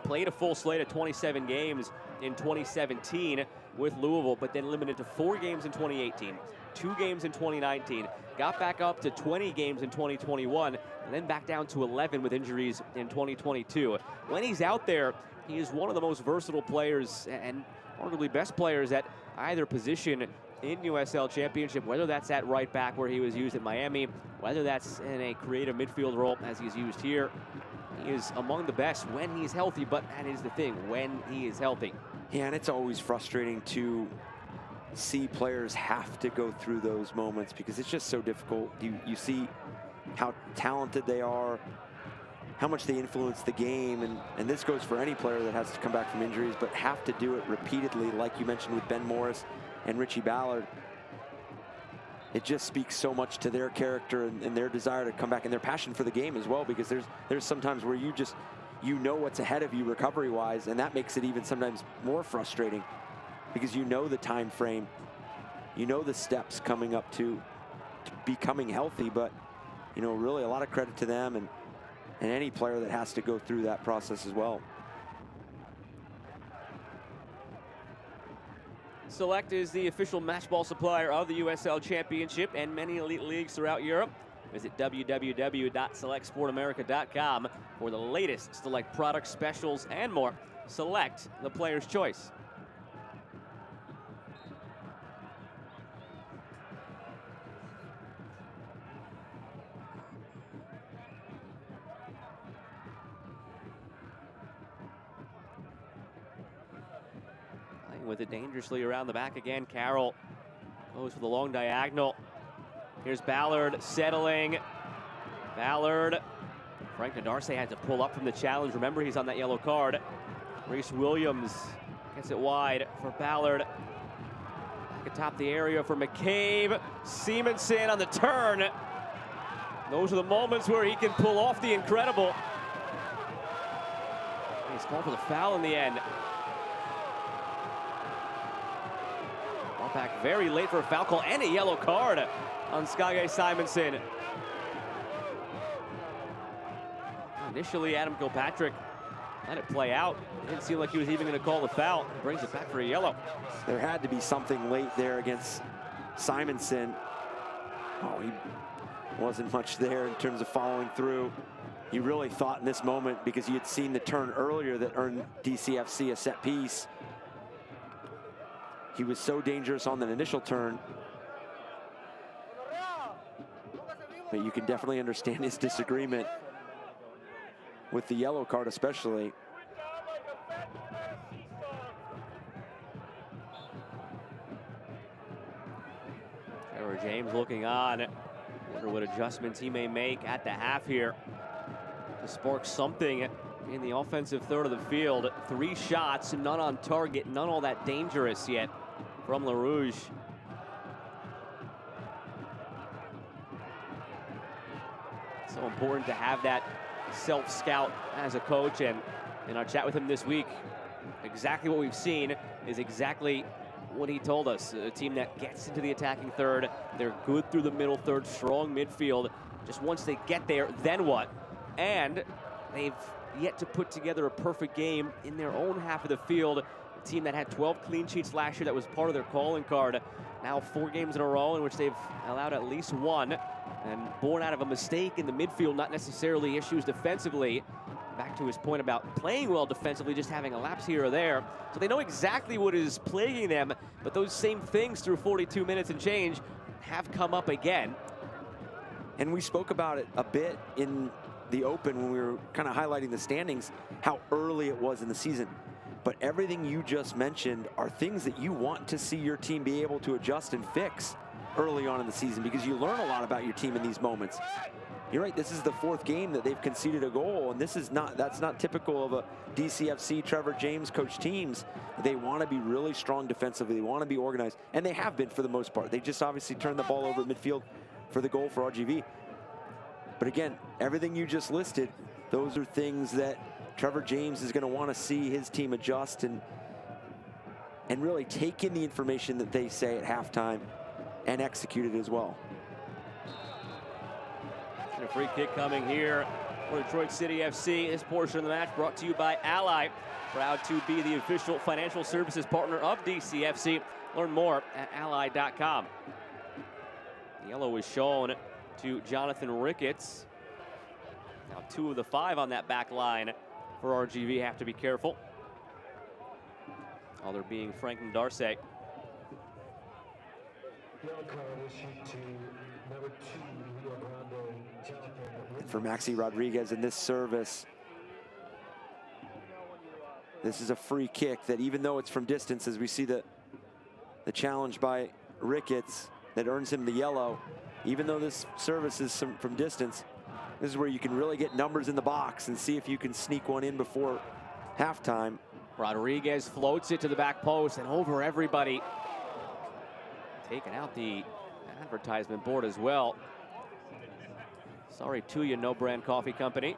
Played a full slate of 27 games in 2017 with Louisville, but then limited to 4 games in 2018, 2 games in 2019, got back up to 20 games in 2021, and then back down to 11 with injuries in 2022. When he's out there, he is one of the most versatile players and arguably best players at either position in USL Championship, whether that's at right back where he was used at Miami, whether that's in a creative midfield role as he's used here. He is among the best when he's healthy, but that is the thing, when he is healthy. Yeah, and it's always frustrating to see players have to go through those moments because it's just so difficult. You see how talented they are, how much they influence the game, and this goes for any player that has to come back from injuries, but have to do it repeatedly, like you mentioned with Ben Morris and Richie Ballard. It just speaks so much to their character and their desire to come back and their passion for the game as well, because there's sometimes where you know what's ahead of you recovery-wise, and that makes it even sometimes more frustrating because you know the time frame, you know the steps coming up to becoming healthy, but you know, really a lot of credit to them and any player that has to go through that process as well. Select is the official matchball supplier of the USL Championship and many elite leagues throughout Europe. Visit www.selectsportamerica.com for the latest Select products, specials, and more. Select, the player's choice. With it dangerously around the back again. Carroll goes for the long diagonal. Here's Ballard settling. Ballard. Frank Nadarce had to pull up from the challenge. Remember, he's on that yellow card. Reese Williams gets it wide for Ballard. Back atop the area for McCabe. Simonson on the turn. Those are the moments where he can pull off the incredible. He's called for the foul in the end. Back very late for a foul call and a yellow card on Skage Simonson. Initially, Adam Kilpatrick let it play out. It didn't seem like he was even going to call the foul. Brings it back for a yellow. There had to be something late there against Simonson. Oh, he wasn't much there in terms of following through. He really thought in this moment, because he had seen the turn earlier that earned DCFC a set piece. He was so dangerous on that initial turn. But you can definitely understand his disagreement with the yellow card especially. Trevor James looking on. Wonder what adjustments he may make at the half here to spark something in the offensive third of the field. 3 shots, none on target, none all that dangerous yet from LaRouge. So important to have that self-scout as a coach, and in our chat with him this week, exactly what we've seen is exactly what he told us. A team that gets into the attacking third, they're good through the middle third, strong midfield. Just once they get there, then what? And they've yet to put together a perfect game in their own half of the field. A team that had 12 clean sheets last year, that was part of their calling card. Now 4 games in a row in which they've allowed at least 1, and born out of a mistake in the midfield, not necessarily issues defensively. Back to his point about playing well defensively, just having a lapse here or there. So they know exactly what is plaguing them, but those same things through 42 minutes and change have come up again. And we spoke about it a bit in the Open when we were kind of highlighting the standings, how early it was in the season. But everything you just mentioned are things that you want to see your team be able to adjust and fix early on in the season, because you learn a lot about your team in these moments. You're right, this is the 4th game that they've conceded a goal, and that's not typical of a DCFC Trevor James coach teams. They want to be really strong defensively, they want to be organized, and they have been for the most part. They just obviously turned the ball over at midfield for the goal for RGV. But again, everything you just listed, those are things that Trevor James is going to want to see his team adjust and really take in the information that they say at halftime and execute it as well. And a free kick coming here for Detroit City FC. This portion of the match brought to you by Ally, proud to be the official financial services partner of DCFC. Learn more at ally.com. Yellow is shown to Jonathan Ricketts. Now 2 of the 5 on that back line for RGV have to be careful. Other being Frank Darce. And for Maxi Rodriguez in this service, this is a free kick that, even though it's from distance, as we see the challenge by Ricketts that earns him the yellow, even though this service is from distance, this is where you can really get numbers in the box and see if you can sneak one in before halftime. Rodriguez floats it to the back post and over everybody. Taking out the advertisement board as well. Sorry to you, No Brand Coffee Company.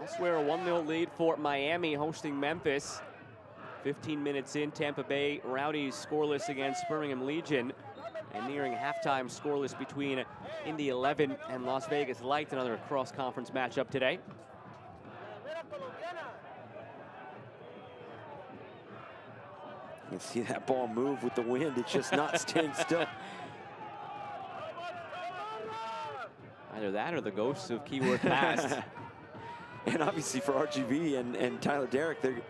Elsewhere, a 1-0 lead for Miami hosting Memphis. 15 minutes in, Tampa Bay Rowdies scoreless against Birmingham Legion. And nearing halftime, scoreless between Indy 11 and Las Vegas Lights, another cross-conference matchup today. You can see that ball move with the wind. It's just not staying still. Either that or the ghosts of keyword past. And obviously for RGV and Tyler Derrick, they're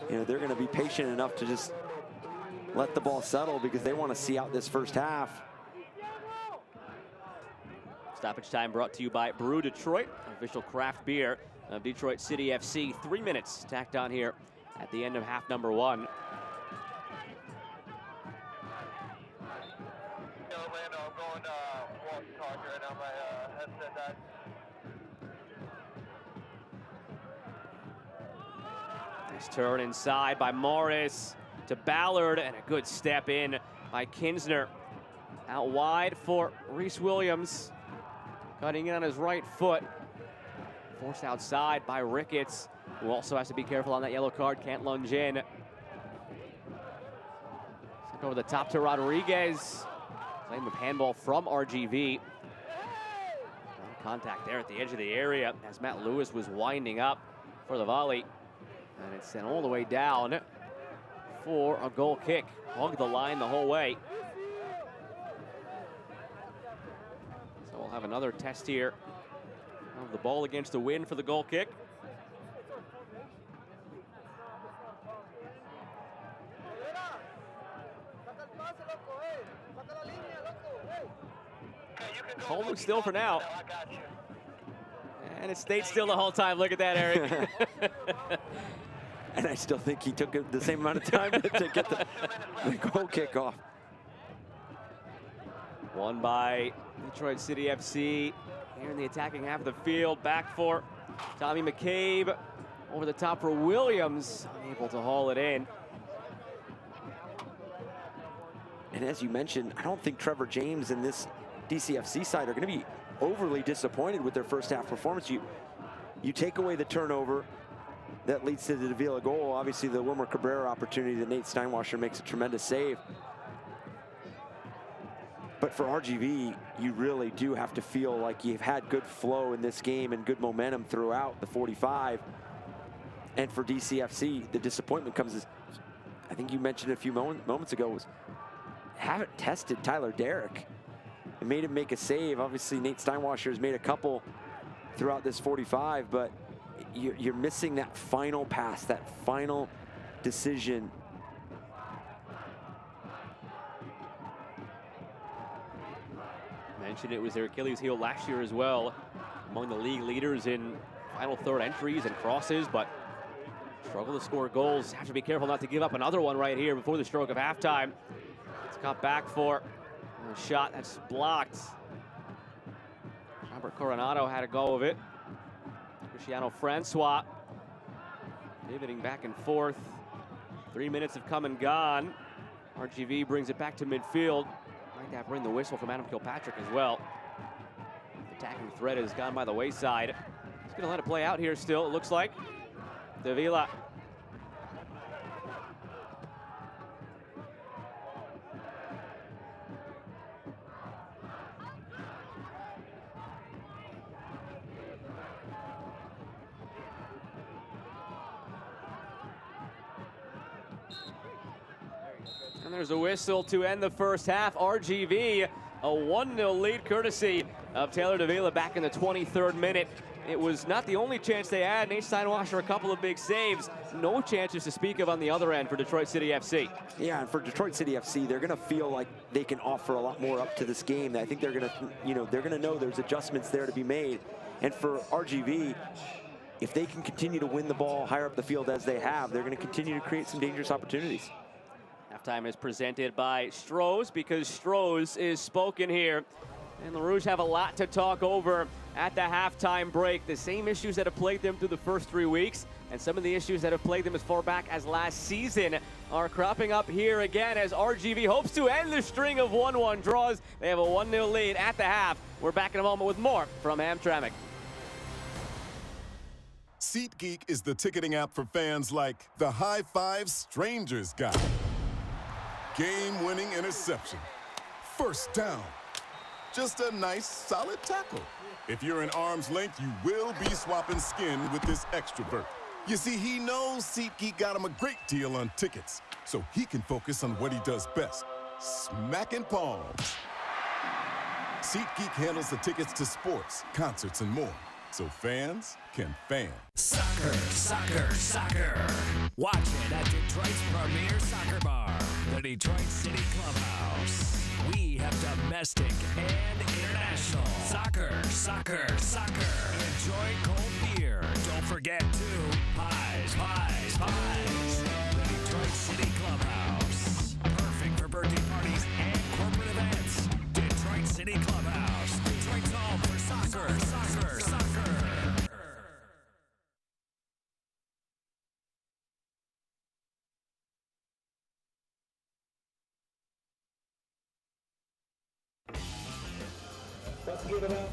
going to be patient enough to just let the ball settle because they want to see out this first half. Stoppage time brought to you by Brew Detroit, official craft beer of Detroit City FC. 3 minutes tacked on here at the end of half number 1. Nice turn inside by Morris to Ballard, and a good step in by Kinsner. Out wide for Reese Williams, cutting in on his right foot. Forced outside by Ricketts, who also has to be careful on that yellow card, can't lunge in. Sent over the top to Rodriguez. Playing with handball from RGV. Contact there at the edge of the area as Matt Lewis was winding up for the volley. And it's sent all the way down for a goal kick. Hugged the line the whole way. So we'll have another test here of the ball against the wind for the goal kick. Holding still for now. And it stayed still the whole time. Look at that, Eric. And I still think he took the same amount of time to get the goal kick off. Won by Detroit City FC here in the attacking half of the field. Back for Tommy McCabe. Over the top for Williams. Unable to haul it in. And as you mentioned, I don't think Trevor James and this DCFC side are going to be overly disappointed with their first half performance. You take away the turnover that leads to the Davila goal. Obviously the Wilmer Cabrera opportunity that Nate Steinwasser makes a tremendous save. But for RGV, you really do have to feel like you've had good flow in this game and good momentum throughout the 45. And for DCFC, the disappointment comes as, I think you mentioned a few moments ago, was haven't tested Tyler Derrick. It made him make a save. Obviously, Nate Steinwasser has made a couple throughout this 45, but you're missing that final pass, that final decision. Mentioned it was their Achilles heel last year as well. Among the league leaders in final third entries and crosses, but struggle to score goals. Have to be careful not to give up another one right here before the stroke of halftime. It's got back for a shot that's blocked. Robert Coronado had a go of it. Cristiano Francois pivoting back and forth. 3 minutes have come and gone. RGV brings it back to midfield. Might have bring the whistle from Adam Kilpatrick as well. The attacking threat has gone by the wayside. He's going to let it play out here still, it looks like. Davila. And there's a whistle to end the first half. RGV, a 1-0 lead courtesy of Taylor Davila back in the 23rd minute. It was not the only chance they had. Nate Steinwasser, a couple of big saves. No chances to speak of on the other end for Detroit City FC. Yeah, and for Detroit City FC, they're going to feel like they can offer a lot more up to this game. I think they're going to, they're going to know there's adjustments there to be made. And for RGV, if they can continue to win the ball higher up the field as they have, they're going to continue to create some dangerous opportunities. Halftime is presented by Strohs because Strohs is spoken here. And the Rouge have a lot to talk over at the halftime break. The same issues that have plagued them through the first 3 weeks and some of the issues that have plagued them as far back as last season are cropping up here again as RGV hopes to end the string of 1-1 draws. They have a 1-0 lead at the half. We're back in a moment with more from Hamtramck. SeatGeek is the ticketing app for fans like the High Five Strangers guy. Game-winning interception. First down. Just a nice, solid tackle. If you're in arm's length, you will be swapping skin with this extrovert. You see, he knows SeatGeek got him a great deal on tickets, so he can focus on what he does best, smacking palms. SeatGeek handles the tickets to sports, concerts, and more, so fans can fan. Soccer, soccer, soccer. Watch it at Detroit's premier soccer bar, the Detroit City Clubhouse. We have domestic and international. Soccer, soccer, soccer. Enjoy cold beer. Don't forget to pies, pies, pies. The Detroit City Clubhouse. Perfect for birthday parties and corporate events. Detroit City Clubhouse. Detroit's home for soccer, soccer, soccer.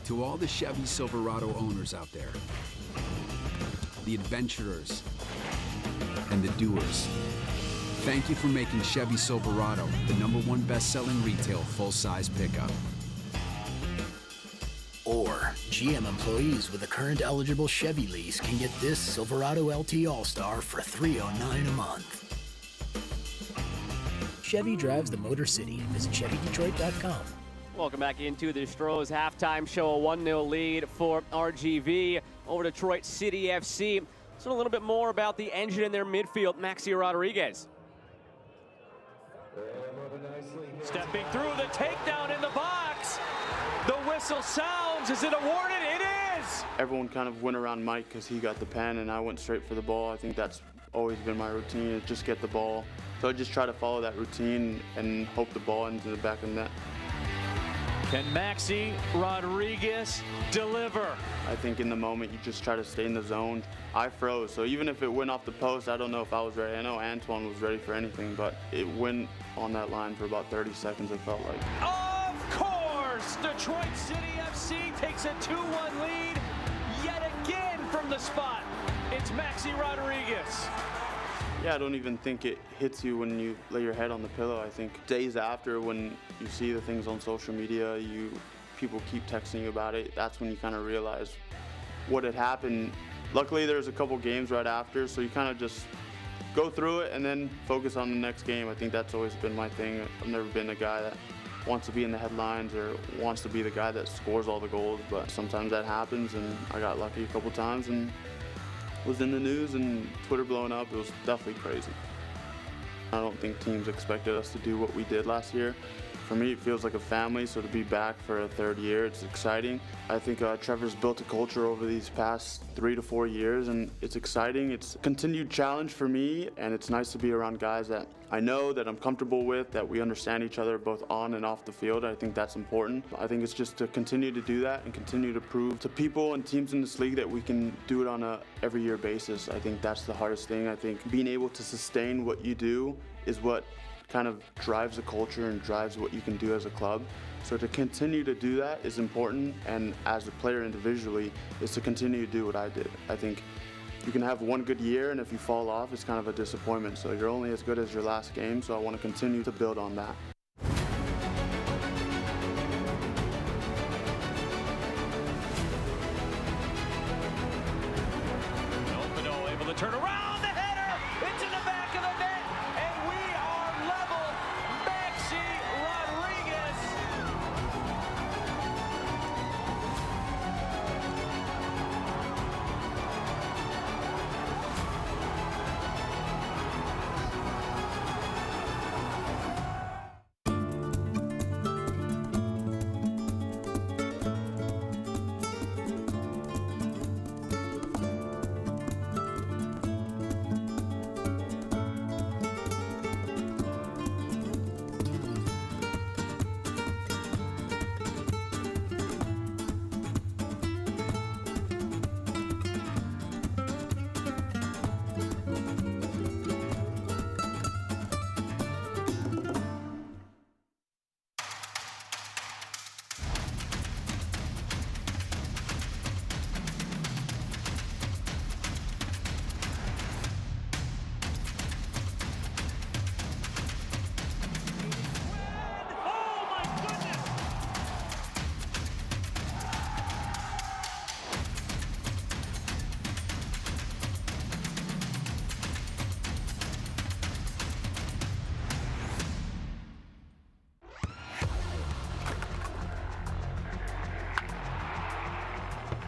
To all the Chevy Silverado owners out there, the adventurers, and the doers, thank you for making Chevy Silverado the #1 best-selling retail full-size pickup. Or GM employees with a current eligible Chevy lease can get this Silverado LT All-Star for $309 a month. Chevy drives the Motor City. Visit ChevyDetroit.com. Welcome back into the Strohs halftime show. A 1-0 lead for RGV over Detroit City FC. So a little bit more about the engine in their midfield, Maxi Rodriguez. Stepping through the takedown in the box. The whistle sounds. Is it awarded? It is! Everyone kind of went around Mike because he got the pen and I went straight for the ball. I think that's always been my routine, is just get the ball. So I just try to follow that routine and hope the ball ends in the back of the net. Can Maxi Rodriguez deliver? I think in the moment you just try to stay in the zone. I froze, so even if it went off the post, I don't know if I was ready. I know Antoine was ready for anything, but it went on that line for about 30 seconds, it felt like. Of course! Detroit City FC takes a 2-1 lead yet again from the spot. It's Maxi Rodriguez. Yeah, I don't even think it hits you when you lay your head on the pillow. I think days after, when you see the things on social media, people keep texting you about it, that's when you kind of realize what had happened. Luckily, there's a couple games right after, so you kind of just go through it and then focus on the next game. I think that's always been my thing. I've never been a guy that wants to be in the headlines or wants to be the guy that scores all the goals, but sometimes that happens, and I got lucky a couple times and was in the news and Twitter blowing up. It was definitely crazy. I don't think teams expected us to do what we did last year. For me, it feels like a family, so to be back for a third year, it's exciting. I think Trevor's built a culture over these past 3 to 4 years, and it's exciting. It's a continued challenge for me, and it's nice to be around guys that I know, that I'm comfortable with, that we understand each other both on and off the field. I think that's important. I think it's just to continue to do that and continue to prove to people and teams in this league that we can do it on a every year basis. I think that's the hardest thing. I think being able to sustain what you do is what kind of drives the culture and drives what you can do as a club. So to continue to do that is important, and as a player individually is to continue to do what I did. I think you can have one good year, and if you fall off, it's kind of a disappointment. So you're only as good as your last game, so I want to continue to build on that. Opino able to turn around, the header! It's in the back of the net, and we are level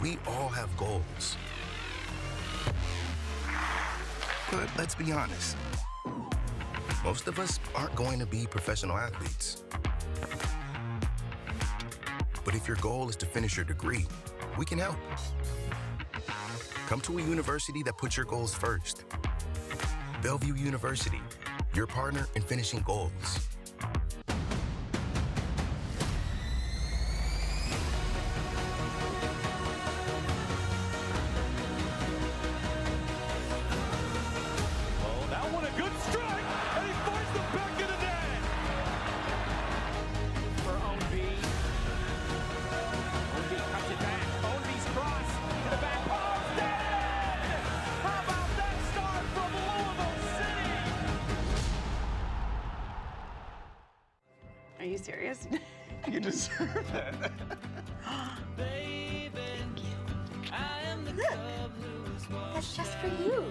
We all have goals. But let's be honest. Most of us aren't going to be professional athletes. But if your goal is to finish your degree, we can help. Come to a university that puts your goals first. Bellevue University, your partner in finishing goals. Oh, that one a good strike, and he finds the back of the net. For Ownby. Ownby cuts it back. Ownby's cross to the back post. Dead! How about that start from Louisville City? Are you serious? You deserve that. That's just for you.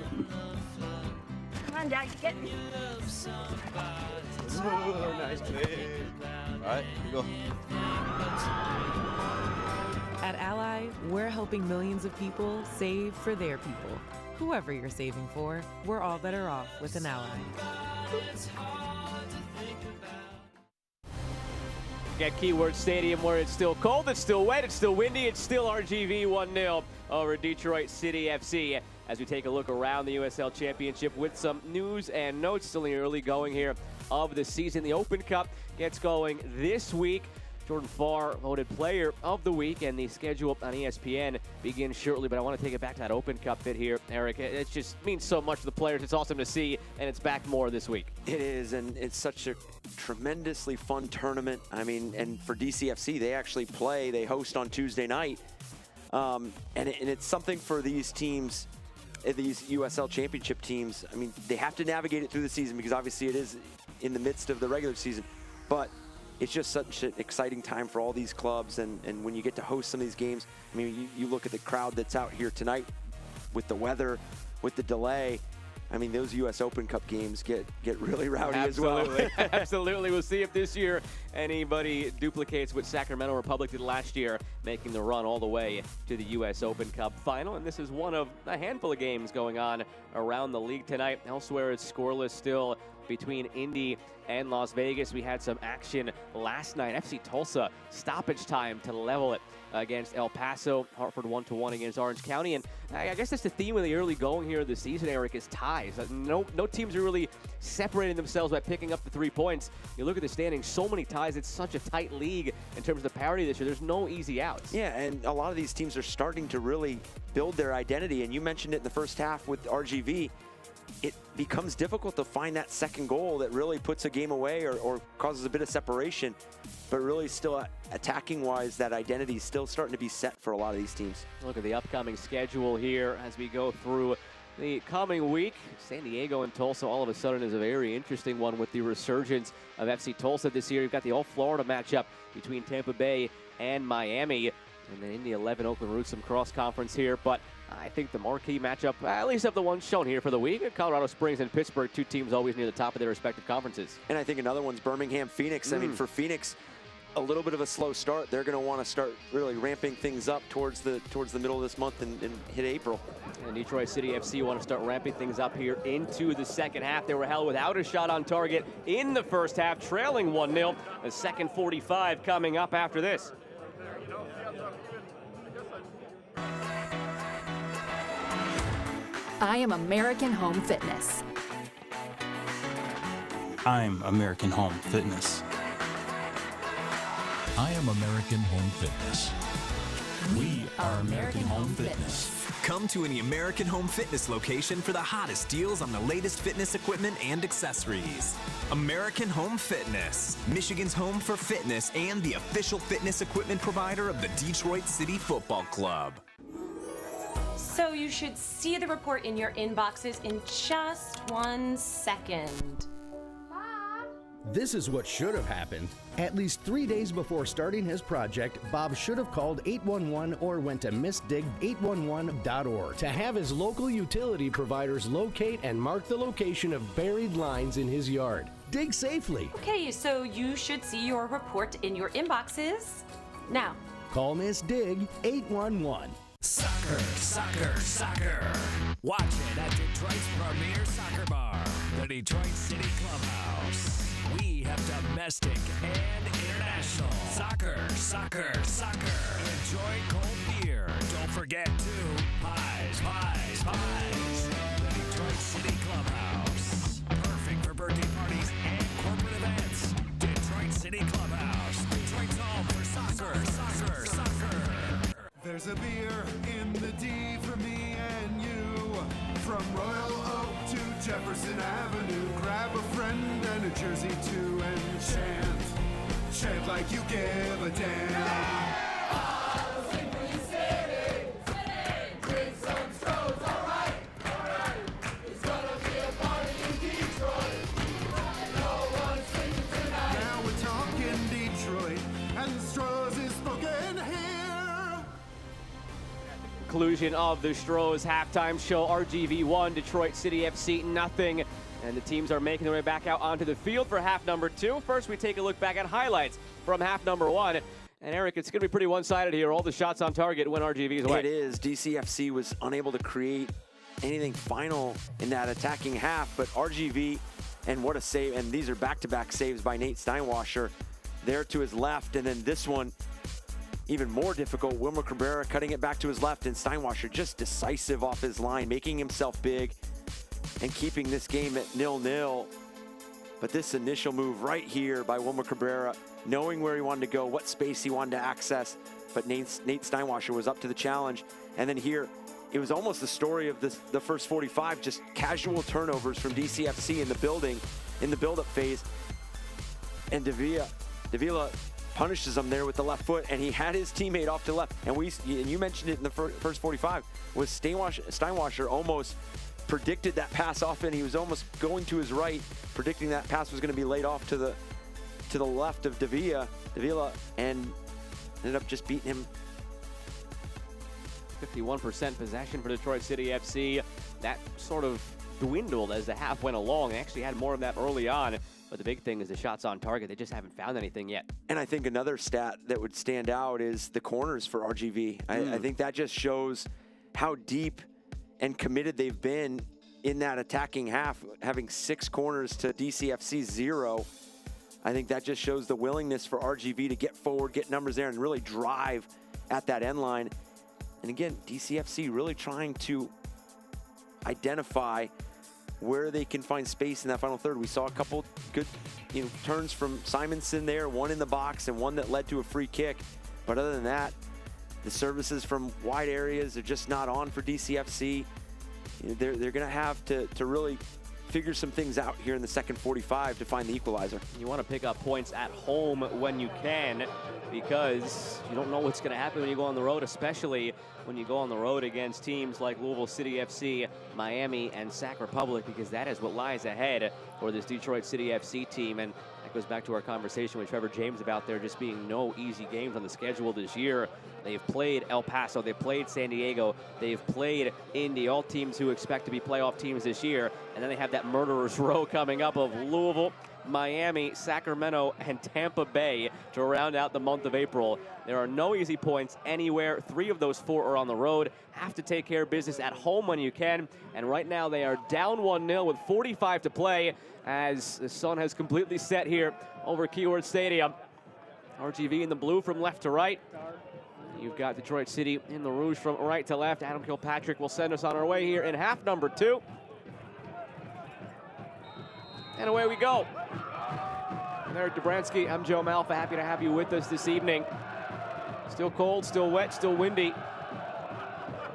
Come on, Dad, get me. Oh, nice play. All right, here you go. At Ally, we're helping millions of people save for their people. Whoever you're saving for, we're all better off with an Ally. At Keyword Stadium, where it's still cold, it's still wet, it's still windy, it's still RGV 1-0 over Detroit City FC. As we take a look around the USL Championship with some news and notes, still in the early going here of the season. The Open Cup gets going this week. Jordan Farr voted Player of the Week, and the schedule on ESPN begins shortly. But I want to take it back to that Open Cup bit here, Eric. It just means so much to the players. It's awesome to see, and it's back more this week. It is, and it's such a tremendously fun tournament. I mean, and for DCFC, they actually play. They host on Tuesday night, and it's something for these teams, these USL Championship teams. I mean, they have to navigate it through the season because obviously it is in the midst of the regular season, but it's just such an exciting time for all these clubs, and when you get to host some of these games, I mean, you look at the crowd that's out here tonight with the weather, with the delay. I mean, those U.S. Open Cup games get really rowdy as well. Absolutely. We'll see if this year anybody duplicates what Sacramento Republic did last year, making the run all the way to the U.S. Open Cup final. And this is one of a handful of games going on around the league tonight. Elsewhere, it's scoreless still between Indy and Las Vegas. We had some action last night. FC Tulsa, stoppage time to level it against El Paso. Hartford 1-1 against Orange County. And I guess that's the theme of the early going here of the season, Eric, is ties. No teams are really separating themselves by picking up the 3 points. You look at the standings, so many ties. It's such a tight league in terms of the parity this year. There's no easy outs. Yeah, and a lot of these teams are starting to really build their identity. And you mentioned it in the first half with RGV. It becomes difficult to find that second goal that really puts a game away or causes a bit of separation, but really still attacking-wise, that identity is still starting to be set for a lot of these teams. Look at the upcoming schedule here as we go through the coming week. San Diego and Tulsa all of a sudden is a very interesting one with the resurgence of FC Tulsa this year. You've got the All-Florida matchup between Tampa Bay and Miami. And then Indy 11, Oakland Roots, some cross-conference here, but I think the marquee matchup, at least of the ones shown here for the week, Colorado Springs and Pittsburgh, two teams always near the top of their respective conferences. And I think another one's Birmingham Phoenix. I mean, for Phoenix, a little bit of a slow start. They're going to want to start really ramping things up towards the middle of this month and hit April. And Detroit City FC want to start ramping things up here into the second half. They were held without a shot on target in the first half, trailing 1-0. The second 45 coming up after this. I am American Home Fitness. I'm American Home Fitness. I am American Home Fitness. We are American Home Fitness. Come to any American Home Fitness location for the hottest deals on the latest fitness equipment and accessories. American Home Fitness, Michigan's home for fitness and the official fitness equipment provider of the Detroit City Football Club. So you should see the report in your inboxes in just 1 second. This is what should have happened. At least 3 days before starting his project, Bob should have called 811 or went to missdig811.org to have his local utility providers locate and mark the location of buried lines in his yard. Dig safely. Okay, so you should see your report in your inboxes now. Call Miss Dig 811. Soccer, soccer, soccer. Watch it at Detroit's premier soccer bar, the Detroit City Clubhouse. We have domestic and international. Soccer, soccer, soccer. Enjoy cold beer. Don't forget to pies. The Detroit City Clubhouse. Perfect for birthday parties and corporate events. Detroit City Clubhouse. Detroit's home for soccer, soccer, soccer. There's a beer in the D for me and you. From Royal Oak to Jefferson Avenue. Grab a friend and a jersey too and chant like you give a damn. Now we're talking Detroit, and Stroh's is spoken here. Conclusion of the Stroh's halftime show. RGV 1, Detroit City FC nothing. And the teams are making their way back out onto the field for half number 2. First, we take a look back at highlights from half number 1. And Eric, it's going to be pretty one-sided here. All the shots on target when RGV's away. It is. DCFC was unable to create anything final in that attacking half, but RGV, and what a save. And these are back-to-back saves by Nate Steinwasser there to his left. And then this one, even more difficult. Wilmer Cabrera cutting it back to his left, and Steinwasser just decisive off his line, making himself big and keeping this game at 0-0. But this initial move right here by Wilmer Cabrera, knowing where he wanted to go, what space he wanted to access, but Nate Steinwasser was up to the challenge. And then here, it was almost the story of the first 45, just casual turnovers from DCFC in the build-up phase. And Davila punishes him there with the left foot, and he had his teammate off to the left. And you mentioned it in the first 45, was Steinwasser almost predicted that pass off, and he was almost going to his right, predicting that pass was going to be laid off to the left of Davila, and ended up just beating him. 51% possession for Detroit City FC. That sort of dwindled as the half went along. They actually had more of that early on. But the big thing is the shots on target. They just haven't found anything yet. And I think another stat that would stand out is the corners for RGV. I think that just shows how deep and committed they've been in that attacking half, having 6 corners to DCFC's 0. I think that just shows the willingness for RGV to get forward, get numbers there, and really drive at that end line. And again, DCFC really trying to identify where they can find space in that final third. We saw a couple good turns from Simonson there, one in the box and one that led to a free kick. But other than that, the services from wide areas are just not on for DCFC. They're going to have to really figure some things out here in the second 45 to find the equalizer. You want to pick up points at home when you can, because you don't know what's going to happen when you go on the road, especially when you go on the road against teams like Louisville City FC, Miami, and Sac Republic, because that is what lies ahead for this Detroit City FC team. And that goes back to our conversation with Trevor James about there just being no easy games on the schedule this year. They've played El Paso, they've played San Diego, they've played Indy, all teams who expect to be playoff teams this year. And then they have that murderer's row coming up of Louisville, Miami, Sacramento, and Tampa Bay to round out the month of April. There are no easy points anywhere. 3 of those 4 are on the road. Have to take care of business at home when you can. And right now they are down 1-0 with 45 to play as the sun has completely set here over Keyword Stadium. RGV in the blue from left to right. You've got Detroit City in the rouge from right to left. Adam Kilpatrick will send us on our way here in half number 2. And away we go. I'm Eric Dobransky. I'm Joe Malfa. Happy to have you with us this evening. Still cold, still wet, still windy.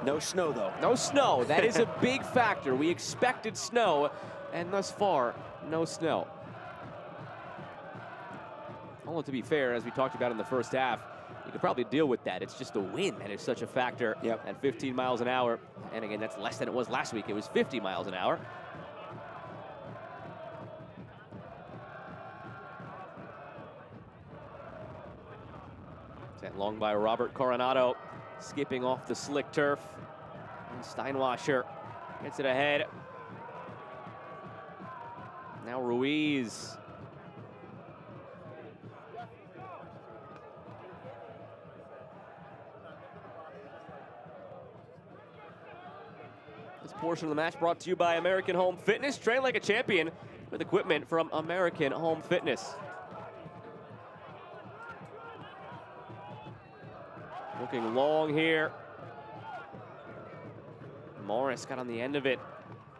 No snow, though. No snow. That is a big factor. We expected snow, and thus far, no snow. Although, to be fair, as we talked about in the first half, you could probably deal with that. It's just the wind that is such a factor at 15 miles an hour. And again, that's less than it was last week. It was 50 miles an hour. Sent long by Robert Coronado, skipping off the slick turf. And Steinwasser gets it ahead. Now Ruiz. portion of the match brought to you by American Home Fitness. Train like a champion with equipment from American Home Fitness. Looking long here. Morris got on the end of it.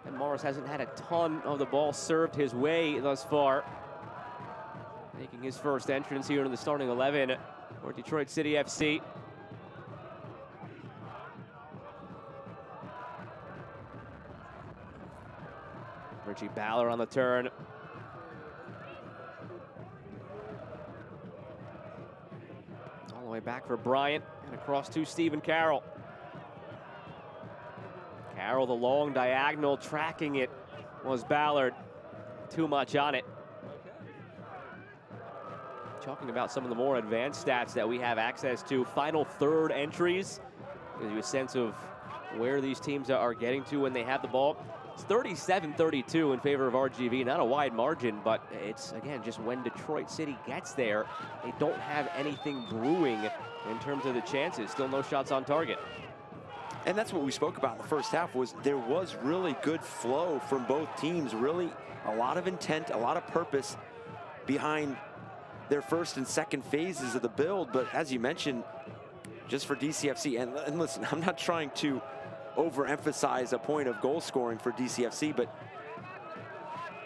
And Morris hasn't had a ton of the ball served his way thus far. Making his first entrance here in the starting 11 for Detroit City FC. Richie Ballard on the turn. All the way back for Bryant and across to Stephen Carroll. Carroll, the long diagonal, tracking it was Ballard. Too much on it. Talking about some of the more advanced stats that we have access to. Final third entries. Gives you a sense of where these teams are getting to when they have the ball. It's 37-32 in favor of RGV. Not a wide margin, but it's, again, just when Detroit City gets there, they don't have anything brewing in terms of the chances. Still no shots on target. And that's what we spoke about in the first half, was there was really good flow from both teams. Really a lot of intent, a lot of purpose behind their first and second phases of the build. But as you mentioned, just for DCFC, and listen, I'm not trying to overemphasize a point of goal scoring for DCFC, but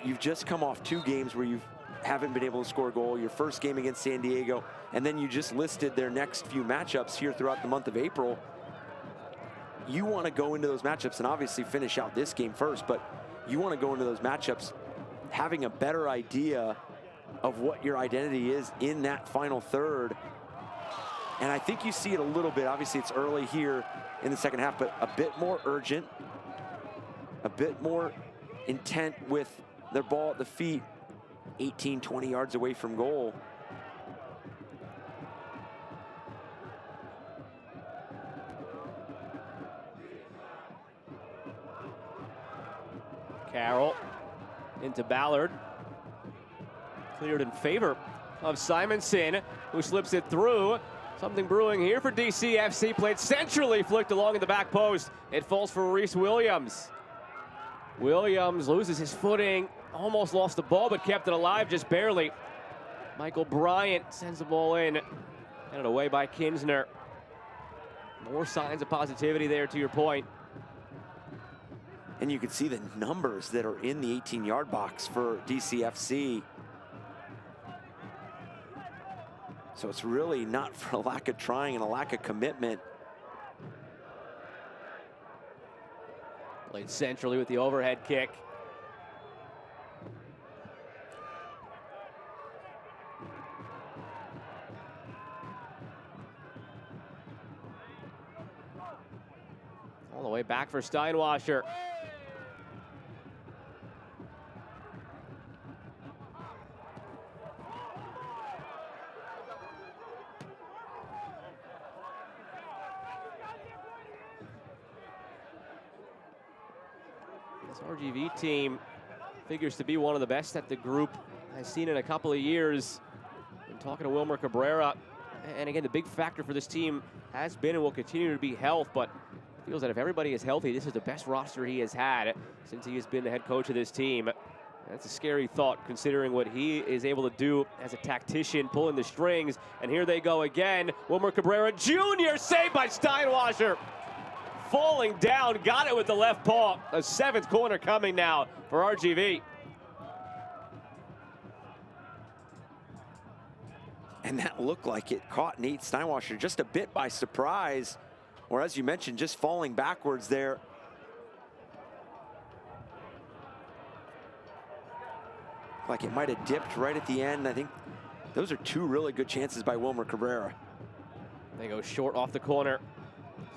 you've just come off 2 games where you haven't been able to score a goal. Your first game against San Diego, and then you just listed their next few matchups here throughout the month of April. You want to go into those matchups and obviously finish out this game first, but you want to go into those matchups having a better idea of what your identity is in that final third. And I think you see it a little bit. Obviously, it's early here in the second half, but a bit more urgent, a bit more intent with their ball at the feet, 18, 20 yards away from goal. Carroll into Ballard. Cleared in favor of Simonson, who slips it through. Something brewing here for DCFC. Played centrally, flicked along in the back post. It falls for Reese Williams. Williams loses his footing. Almost lost the ball, but kept it alive just barely. Michael Bryant sends the ball in. Handed away by Kinsner. More signs of positivity there, to your point. And you can see the numbers that are in the 18-yard box for DCFC. So it's really not for a lack of trying and a lack of commitment. Played centrally with the overhead kick. All the way back for Steinwasser. This RGV team figures to be one of the best that the group has seen in a couple of years. I'm talking to Wilmer Cabrera, and again, the big factor for this team has been and will continue to be health, but feels that if everybody is healthy, this is the best roster he has had since he has been the head coach of this team. That's a scary thought, considering what he is able to do as a tactician, pulling the strings. And here they go again. Wilmer Cabrera Jr. saved by Steinwasser. Falling down, got it with the left paw. A 7th corner coming now for RGV. And that looked like it caught Nate Steinwasser just a bit by surprise, or as you mentioned, just falling backwards there. Like it might have dipped right at the end. I think those are 2 really good chances by Wilmer Cabrera. They go short off the corner.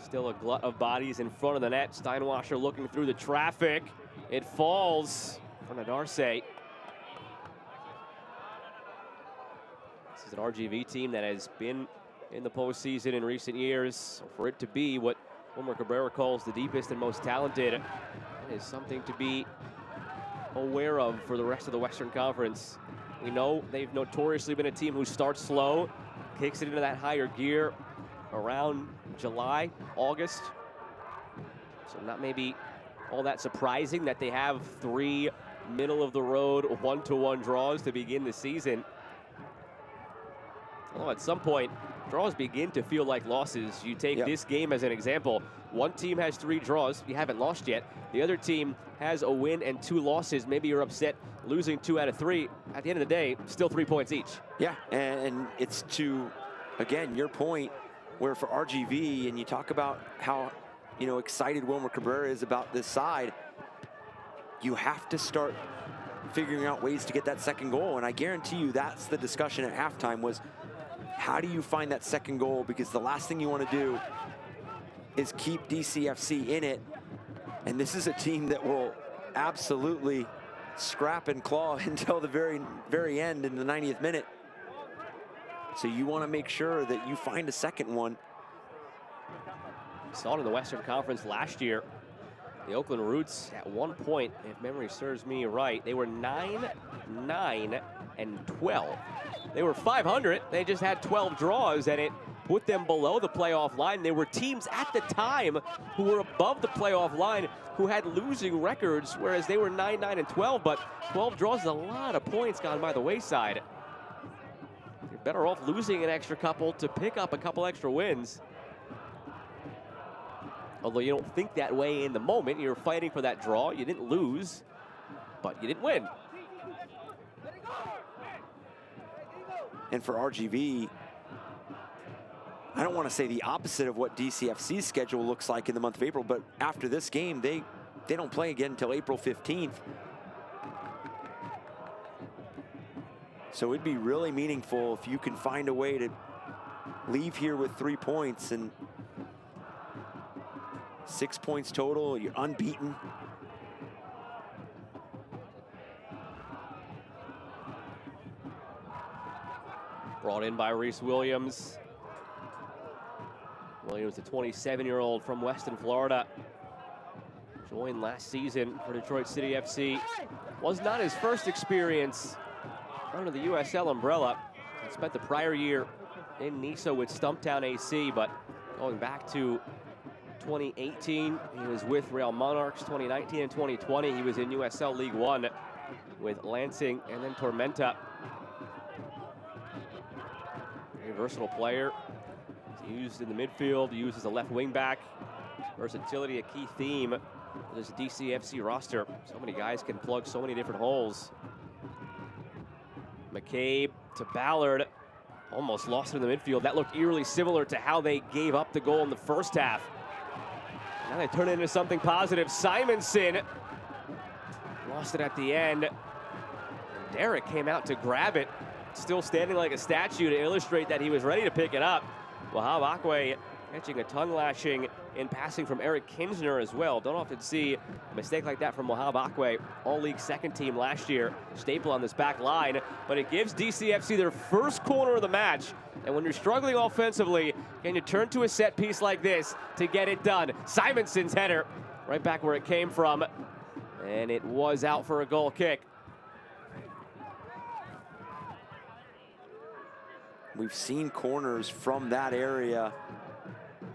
Still a glut of bodies in front of the net. Steinwasser looking through the traffic. It falls for Nadarce. This is an RGV team that has been in the postseason in recent years. So for it to be what Wilmer Cabrera calls the deepest and most talented, it is something to be aware of for the rest of the Western Conference. We know they've notoriously been a team who starts slow, kicks it into that higher gear around July, August. So not maybe all that surprising that they have 3 middle-of-the-road 1-1 draws to begin the season. Well, at some point, draws begin to feel like losses. You take this game as an example. One team has 3 draws. You haven't lost yet. The other team has a win and 2 losses. Maybe you're upset losing 2 out of 3. At the end of the day, still 3 points each. Yeah, and it's to, again, your point, where for RGV, and you talk about how, excited Wilmer Cabrera is about this side, you have to start figuring out ways to get that second goal. And I guarantee you that's the discussion at halftime was, how do you find that second goal? Because the last thing you want to do is keep DCFC in it. And this is a team that will absolutely scrap and claw until the very end in the 90th minute. So you want to make sure that you find a second one. We saw it in the Western Conference last year. The Oakland Roots, at one point, if memory serves me right, they were 9-9-12. They were 500. They just had 12 draws, and it put them below the playoff line. There were teams at the time who were above the playoff line who had losing records, whereas they were 9-9-12. But 12 draws is a lot of points gone by the wayside. You're better off losing an extra couple to pick up a couple extra wins. Although you don't think that way in the moment. You're fighting for that draw. You didn't lose, but you didn't win. And for RGV, I don't want to say the opposite of what DCFC's schedule looks like in the month of April, but after this game, they don't play again until April 15th. So it'd be really meaningful if you can find a way to leave here with 3 points and 6 points total. You're unbeaten. Brought in by Reese Williams. Williams, the 27-year-old from Weston, Florida. Joined last season for Detroit City FC. Was not his first experience under the USL umbrella. He spent the prior year in Niso with Stumptown AC, but going back to 2018, he was with Real Monarchs. 2019 and 2020, he was in USL League One with Lansing and then Tormenta. Very versatile player. He's used in the midfield, used as a left wing back. Versatility, a key theme of this DCFC roster. So many guys can plug so many different holes. McCabe to Ballard. Almost lost it in the midfield. That looked eerily similar to how they gave up the goal in the first half. Now they turn it into something positive. Simonson lost it at the end. And Derek came out to grab it, still standing like a statue to illustrate that he was ready to pick it up. Wahab Akwe catching a tongue lashing in passing from Eric Kinsner as well. Don't often see a mistake like that from Wahab Akwe, all-league second team last year, staple on this back line. But it gives DCFC their first corner of the match. And when you're struggling offensively, can you turn to a set piece like this to get it done? Simonson's header right back where it came from. And it was out for a goal kick. We've seen corners from that area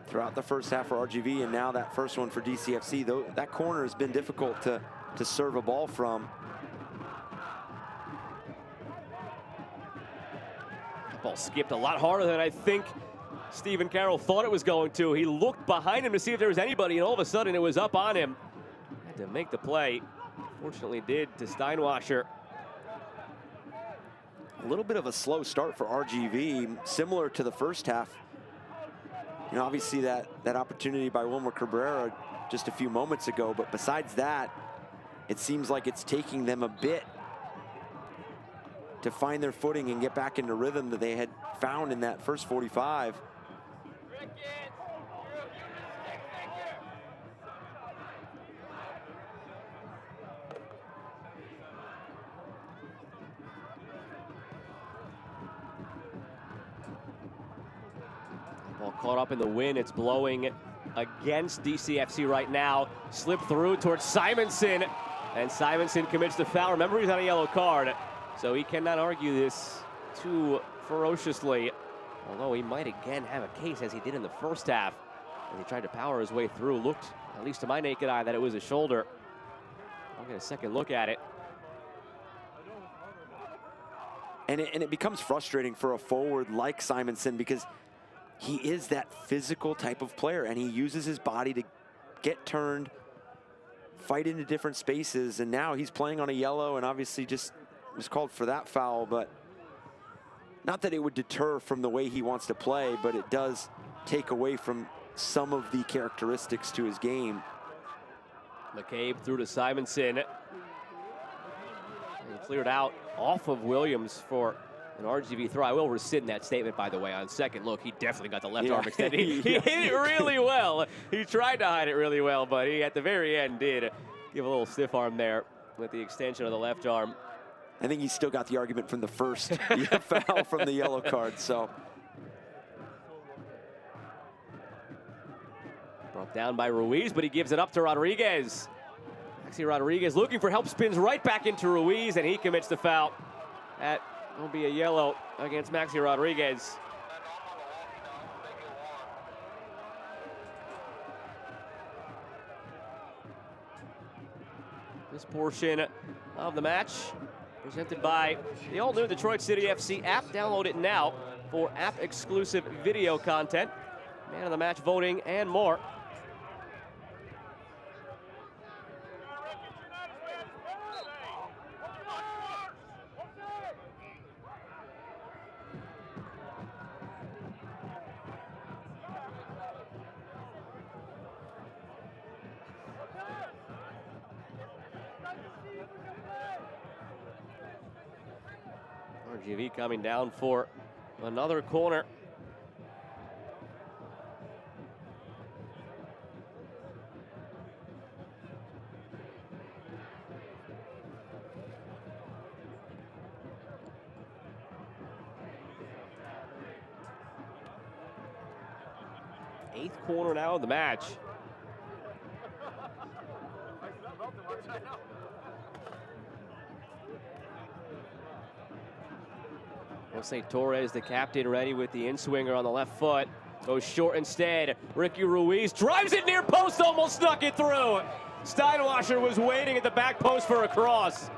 throughout the first half for RGV, and now that first one for DCFC. Though that corner has been difficult to serve a ball from. The ball skipped a lot harder than I think Stephen Carroll thought it was going to. He looked behind him to see if there was anybody, and all of a sudden it was up on him. Had to make the play. Fortunately did to Steinwasser. A little bit of a slow start for RGV, similar to the first half. You know, obviously that opportunity by Wilmer Cabrera just a few moments ago, but besides that, it seems like it's taking them a bit to find their footing and get back into rhythm that they had found in that first 45. Ball caught up in the wind. It's blowing against DCFC right now. Slipped through towards Simonson, and Simonson commits the foul. Remember, he's on a yellow card, so he cannot argue this too ferociously. Although he might again have a case, as he did in the first half, as he tried to power his way through. Looked at least to my naked eye, that it was a shoulder. I'll get a second look at it. And it becomes frustrating for a forward like Simonson because he is that physical type of player, and he uses his body to get turned, fight into different spaces, and now he's playing on a yellow and obviously just was called for that foul, but not that it would deter from the way he wants to play, but it does take away from some of the characteristics to his game. McCabe through to Simonson. And cleared out off of Williams for an RGV throw. I will rescind that statement, by the way. On second look, he definitely got the left arm extended. He hit it really well. He tried to hide it really well, but he, at the very end, did give a little stiff arm there with the extension of the left arm. I think he's still got the argument from the first foul from the yellow card, so. Brought down by Ruiz, but he gives it up to Rodriguez. Maxi Rodriguez looking for help, spins right back into Ruiz, and he commits the foul. That will be a yellow against Maxi Rodriguez. This portion of the match presented by the all-new Detroit City FC app. Download it now for app-exclusive video content, man of the match voting, and more. RGV coming down for another corner. Eighth corner now of the match. Jose Torres, the captain, ready with the in-swinger on the left foot. Goes short instead. Ricky Ruiz drives it near post, almost snuck it through. Steinwasser was waiting at the back post for a cross.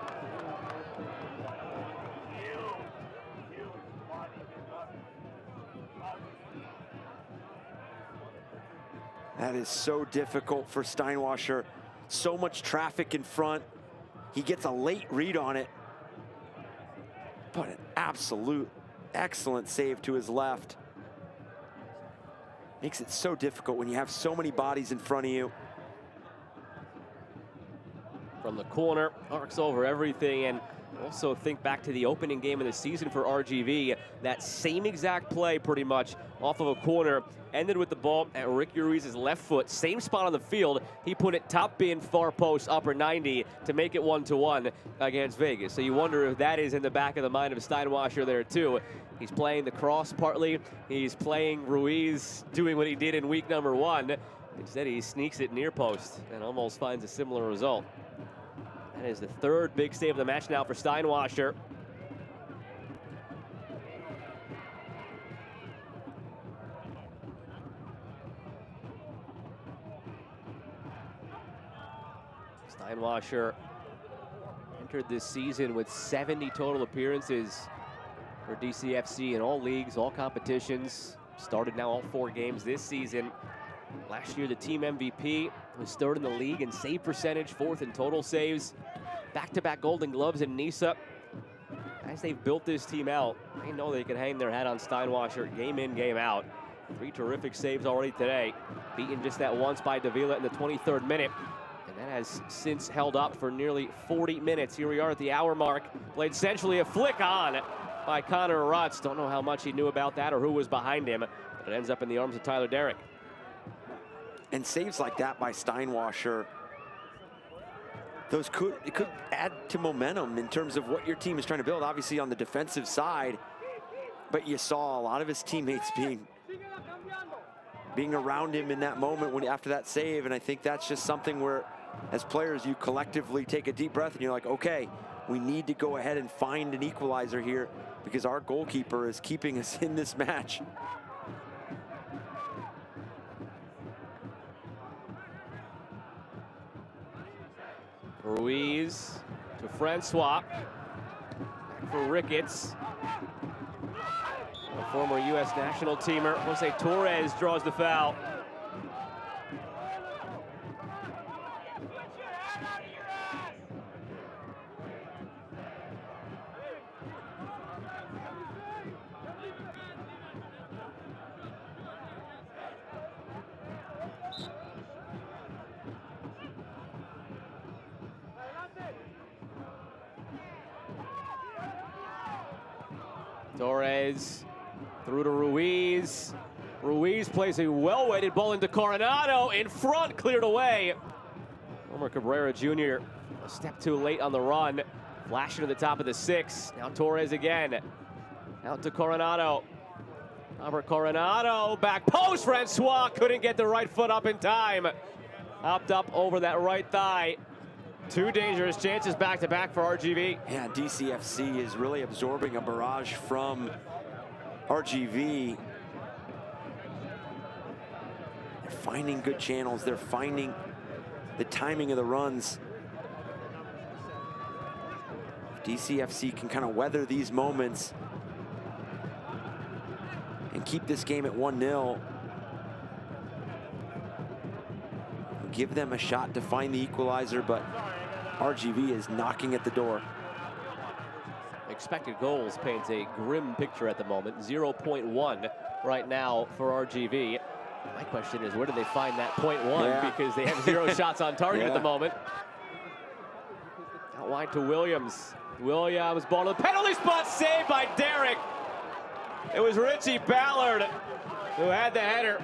That is so difficult for Steinwasser. So much traffic in front. He gets a late read on it. But an absolute excellent save to his left. Makes it so difficult when you have so many bodies in front of you. From the corner, arcs over everything, and also think back to the opening game of the season for RGV. That same exact play, pretty much, off of a corner, ended with the ball at Ricky Ruiz's left foot. Same spot on the field. He put it top bin, far post, upper 90 to make it 1-1 against Vegas. So you wonder if that is in the back of the mind of Steinwasser there too. He's playing the cross partly. He's playing Ruiz, doing what he did in week number 1. Instead, he sneaks it near post and almost finds a similar result. That is the third big save of the match now for Steinwasser. Steinwasser entered this season with 70 total appearances for DCFC in all leagues, all competitions. Started now all 4 games this season. Last year, the team MVP, was 3rd in the league in save percentage, 4th in total saves. Back-to-back Golden Gloves in Nice. As they've built this team out, they know they can hang their hat on Steinwasser game in, game out. 3 terrific saves already today. Beaten just that once by Davila in the 23rd minute. And that has since held up for nearly 40 minutes. Here we are at the hour mark. Played essentially a flick on by Connor Rutz. Don't know how much he knew about that or who was behind him, but it ends up in the arms of Tyler Derrick. And saves like that by Steinwasser, it could add to momentum in terms of what your team is trying to build, obviously on the defensive side. But you saw a lot of his teammates being around him in that moment after that save, and I think that's just something where, as players, you collectively take a deep breath and you're like, okay, we need to go ahead and find an equalizer here because our goalkeeper is keeping us in this match. Ruiz to Francois. Back for Ricketts. A former U.S. national teamer, Jose Torres, draws the foul. Torres through to Ruiz. Ruiz plays a well-weighted ball into Coronado. In front, cleared away. Homer Cabrera Jr. a step too late on the run. Flashing to the top of the 6. Now Torres again. Out to Coronado. Robert Coronado, back post. Francois couldn't get the right foot up in time. Hopped up over that right thigh. 2 dangerous chances back-to-back for RGV. Yeah, DCFC is really absorbing a barrage from RGV. They're finding good channels. They're finding the timing of the runs. If DCFC can kind of weather these moments and keep this game at 1-0, give them a shot to find the equalizer, but RGV is knocking at the door. Expected goals paints a grim picture at the moment. 0.1 right now for RGV. My question is, where do they find that 0.1? Because they have 0 shots on target at the moment. Out wide to Williams. Williams, ball to the penalty spot, saved by Derek. It was Richie Ballard who had the header.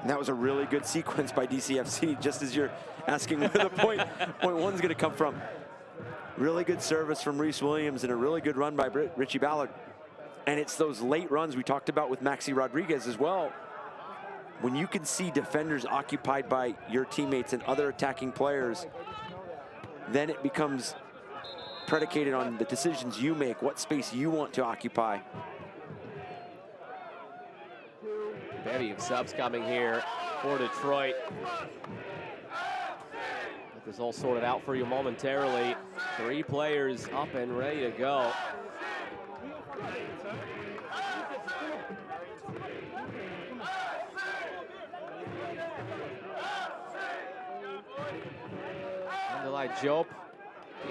And that was a really good sequence by DCFC, just as you're asking where the point one's going to come from. Really good service from Reese Williams and a really good run by Richie Ballard. And it's those late runs we talked about with Maxi Rodriguez as well. When you can see defenders occupied by your teammates and other attacking players, then it becomes predicated on the decisions you make, what space you want to occupy. Bevy of subs coming here for Detroit. Get this all sorted out for you momentarily. 3 players up and ready to go. Andalai Jope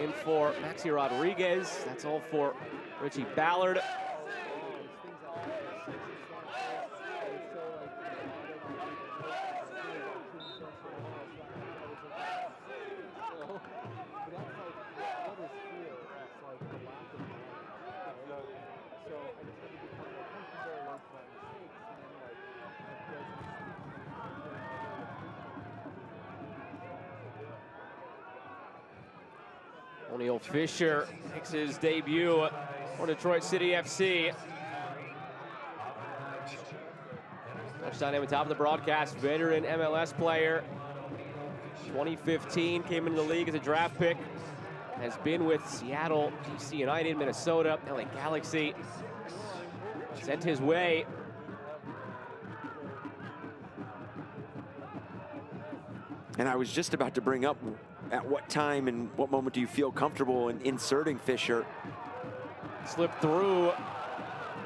in for Maxi Rodriguez. That's all for Richie Ballard. O'Neal Fisher makes his debut for Detroit City FC. Touchdown on top of the broadcast, veteran MLS player. 2015 came into the league as a draft pick. Has been with Seattle, DC United, Minnesota, LA Galaxy. Sent his way. And I was just about to bring up, at what time and what moment do you feel comfortable in inserting Fisher? Slipped through.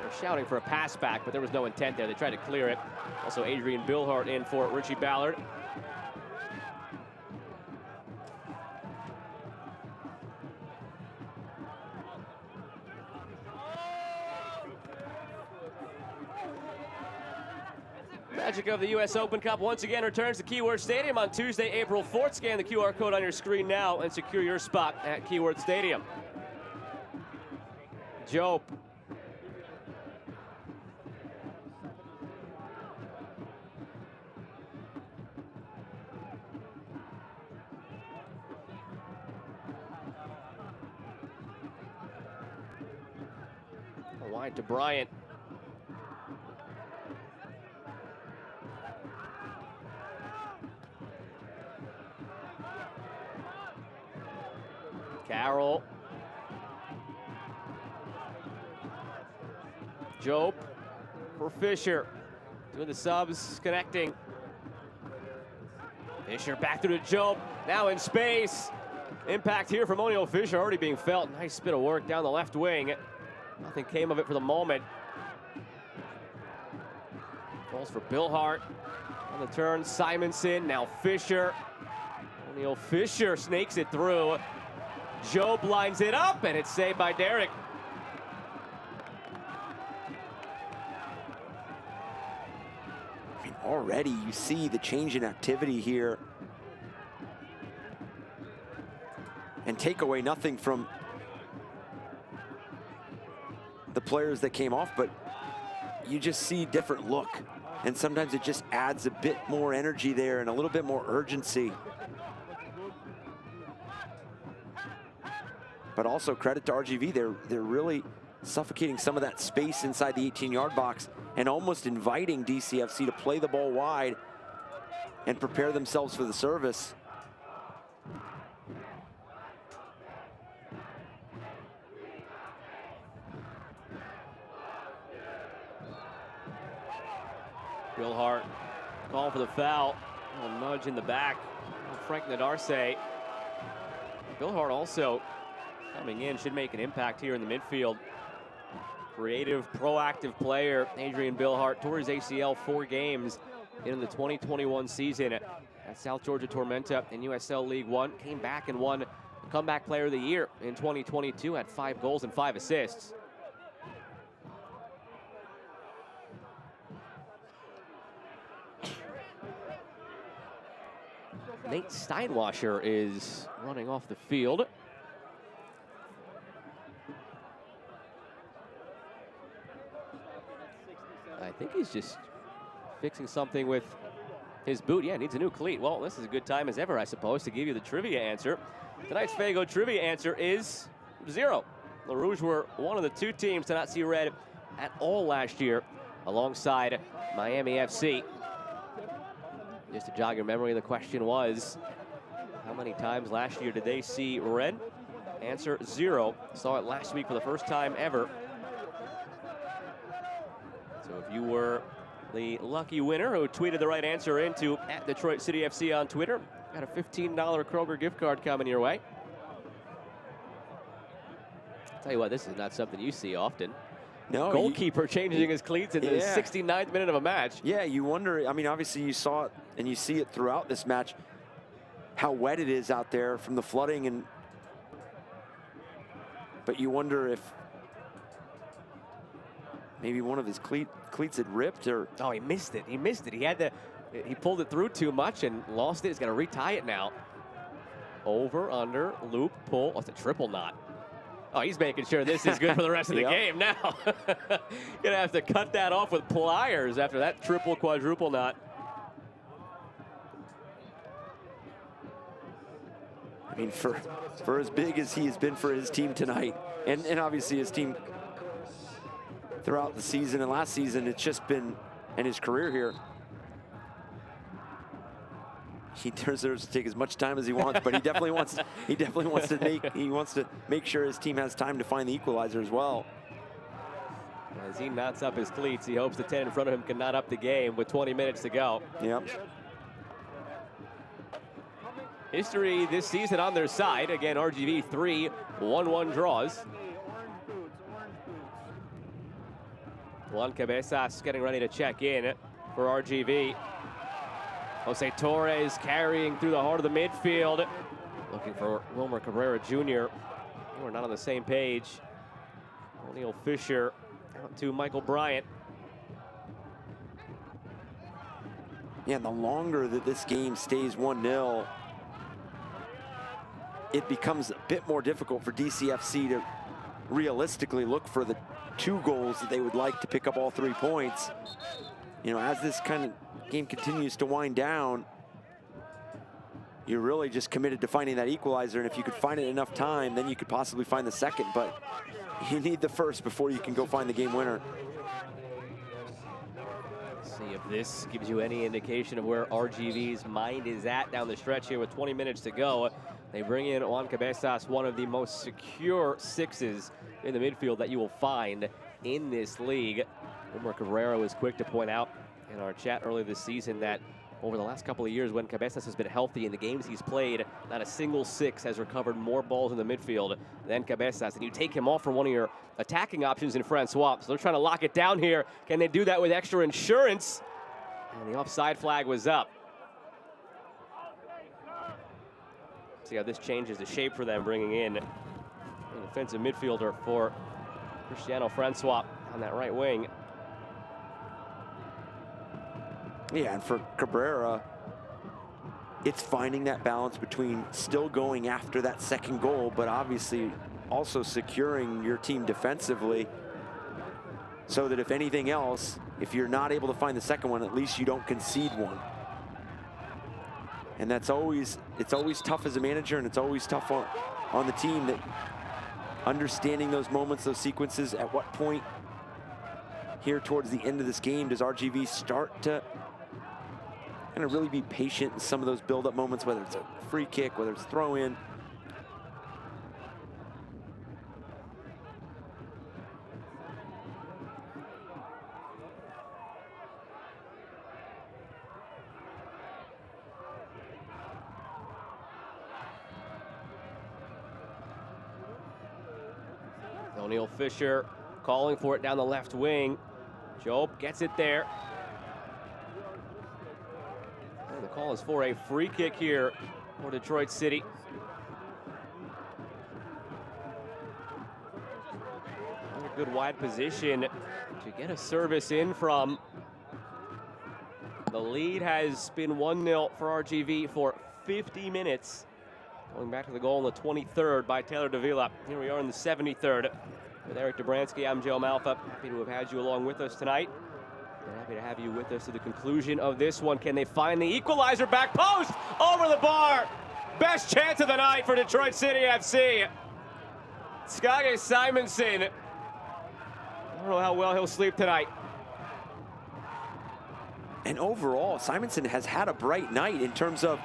They're shouting for a pass back, but there was no intent there. They tried to clear it. Also Adrian Billhart in for Richie Ballard. Magic of the U.S. Open Cup once again returns to Keyword Stadium on Tuesday, April 4th. Scan the QR code on your screen now and secure your spot at Keyword Stadium. Jope. Wide to Bryant. Carroll. Jope for Fisher. 2 of the subs connecting. Fisher back through to Job, now in space. Impact here from O'Neal Fisher already being felt. Nice bit of work down the left wing. Nothing came of it for the moment. Falls for Bill Hart. On the turn, Simonson, now Fisher. O'Neal Fisher snakes it through. Job lines it up, and it's saved by Derek. I mean, already you see the change in activity here. And take away nothing from the players that came off, but you just see different look. And sometimes it just adds a bit more energy there and a little bit more urgency. But also credit to RGV, they're really suffocating some of that space inside the 18-yard box and almost inviting DCFC to play the ball wide and prepare themselves for the service. Bill Hart call for the foul. A nudge in the back. Frank Nadarce. Bill Hart also coming in, should make an impact here in the midfield. Creative, proactive player. Adrian Bill Hart tore his ACL 4 games in the 2021 season at South Georgia Tormenta in USL League One. Came back and won Comeback Player of the Year in 2022. Had 5 goals and 5 assists. Nate Steinwasher is running off the field. I think he's just fixing something with his boot. Yeah, needs a new cleat. Well, this is a good time as ever, I suppose, to give you the trivia answer. Tonight's Fago trivia answer is 0. The Rouge were one of the 2 teams to not see red at all last year, alongside Miami FC. Just to jog your memory, the question was, how many times last year did they see red? Answer 0. Saw it last week for the first time ever. So if you were the lucky winner who tweeted the right answer into @Detroit City FC on Twitter, got a $15 Kroger gift card coming your way. I'll tell you what, this is not something you see often. No, goalkeeper changing his cleats in the 69th minute of a match. Yeah, you wonder, I mean, obviously you saw it and you see it throughout this match, how wet it is out there from the flooding, but you wonder if maybe one of his cleats had ripped, or... Oh, he missed it. He missed it. He pulled it through too much and lost it. He's got to retie it now. Over, under, loop, pull. Oh, it's a triple knot. Oh, he's making sure this is good for the rest of the game now. Gonna have to cut that off with pliers after that triple, quadruple knot. I mean, for as big as he has been for his team tonight, and obviously his team throughout the season and last season, it's just been, and his career here, he deserves to take as much time as he wants, but he definitely wants to make sure his team has time to find the equalizer as well. As he knots up his cleats, he hopes the 10 in front of him can knot up the game with 20 minutes to go. Yep. History this season on their side. Again, RGV 3 1-1 draws. Juan Cabezas getting ready to check in for RGV. Jose Torres carrying through the heart of the midfield. Looking for Wilmer Cabrera Jr. We're not on the same page. O'Neal Fisher out to Michael Bryant. Yeah, and the longer that this game stays 1-0, it becomes a bit more difficult for DCFC to realistically look for the 2 goals that they would like to pick up all 3 points. You know, as this kind of game continues to wind down, you're really just committed to finding that equalizer, and if you could find it in enough time, then you could possibly find the second, but you need the first before you can go find the game winner. See if this gives you any indication of where RGV's mind is at down the stretch here with 20 minutes to go. They bring in Juan Cabezas, one of the most secure 6s in the midfield that you will find in this league. Wilmer Cabrera was quick to point out in our chat earlier this season that over the last couple of years when Cabezas has been healthy in the games he's played, not a single six has recovered more balls in the midfield than Cabezas. And you take him off for one of your attacking options in Francois. So they're trying to lock it down here. Can they do that with extra insurance? And the offside flag was up. See how this changes the shape for them, bringing in an offensive midfielder for Cristiano Francois on that right wing. Yeah, and for Cabrera, it's finding that balance between still going after that second goal, but obviously also securing your team defensively so that if anything else, if you're not able to find the second one, at least you don't concede one. And it's always tough as a manager, and it's always tough on the team, that understanding those moments, those sequences, at what point here towards the end of this game does RGV start to kind of really be patient in some of those build-up moments, whether it's a free kick, whether it's a throw-in. O'Neal Fisher calling for it down the left wing. Job gets it there. And the call is for a free kick here for Detroit City. A good wide position to get a service in from. The lead has been 1-0 for RGV for 50 minutes. Going back to the goal in the 23rd by Taylor Davila. Here we are in the 73rd. With Eric Dobransky, I'm Joe Malfa. Happy to have had you along with us tonight. We're happy to have you with us to the conclusion of this one. Can they find the equalizer? Back post, over the bar. Best chance of the night for Detroit City FC. Skage Simonson. I don't know how well he'll sleep tonight. And overall, Simonson has had a bright night in terms of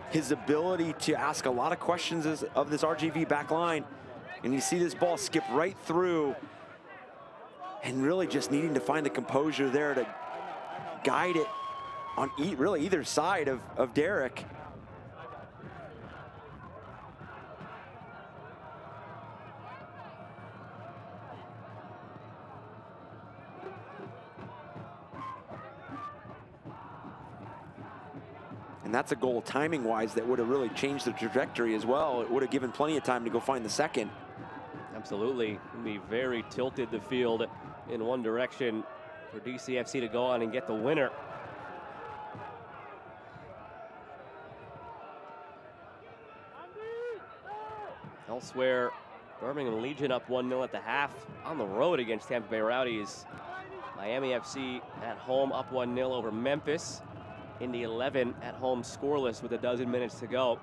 his ability to ask a lot of questions of this RGV back line. And you see this ball skip right through, and really just needing to find the composure there to guide it on really either side of Derek. And that's a goal timing-wise that would have really changed the trajectory as well. It would have given plenty of time to go find the second. Absolutely. It'd be very tilted the field in one direction for DCFC to go on and get the winner. Elsewhere, Birmingham Legion up 1-0 at the half on the road against Tampa Bay Rowdies. Miami FC at home up 1-0 over Memphis. Indy 11 at home scoreless with a dozen minutes to go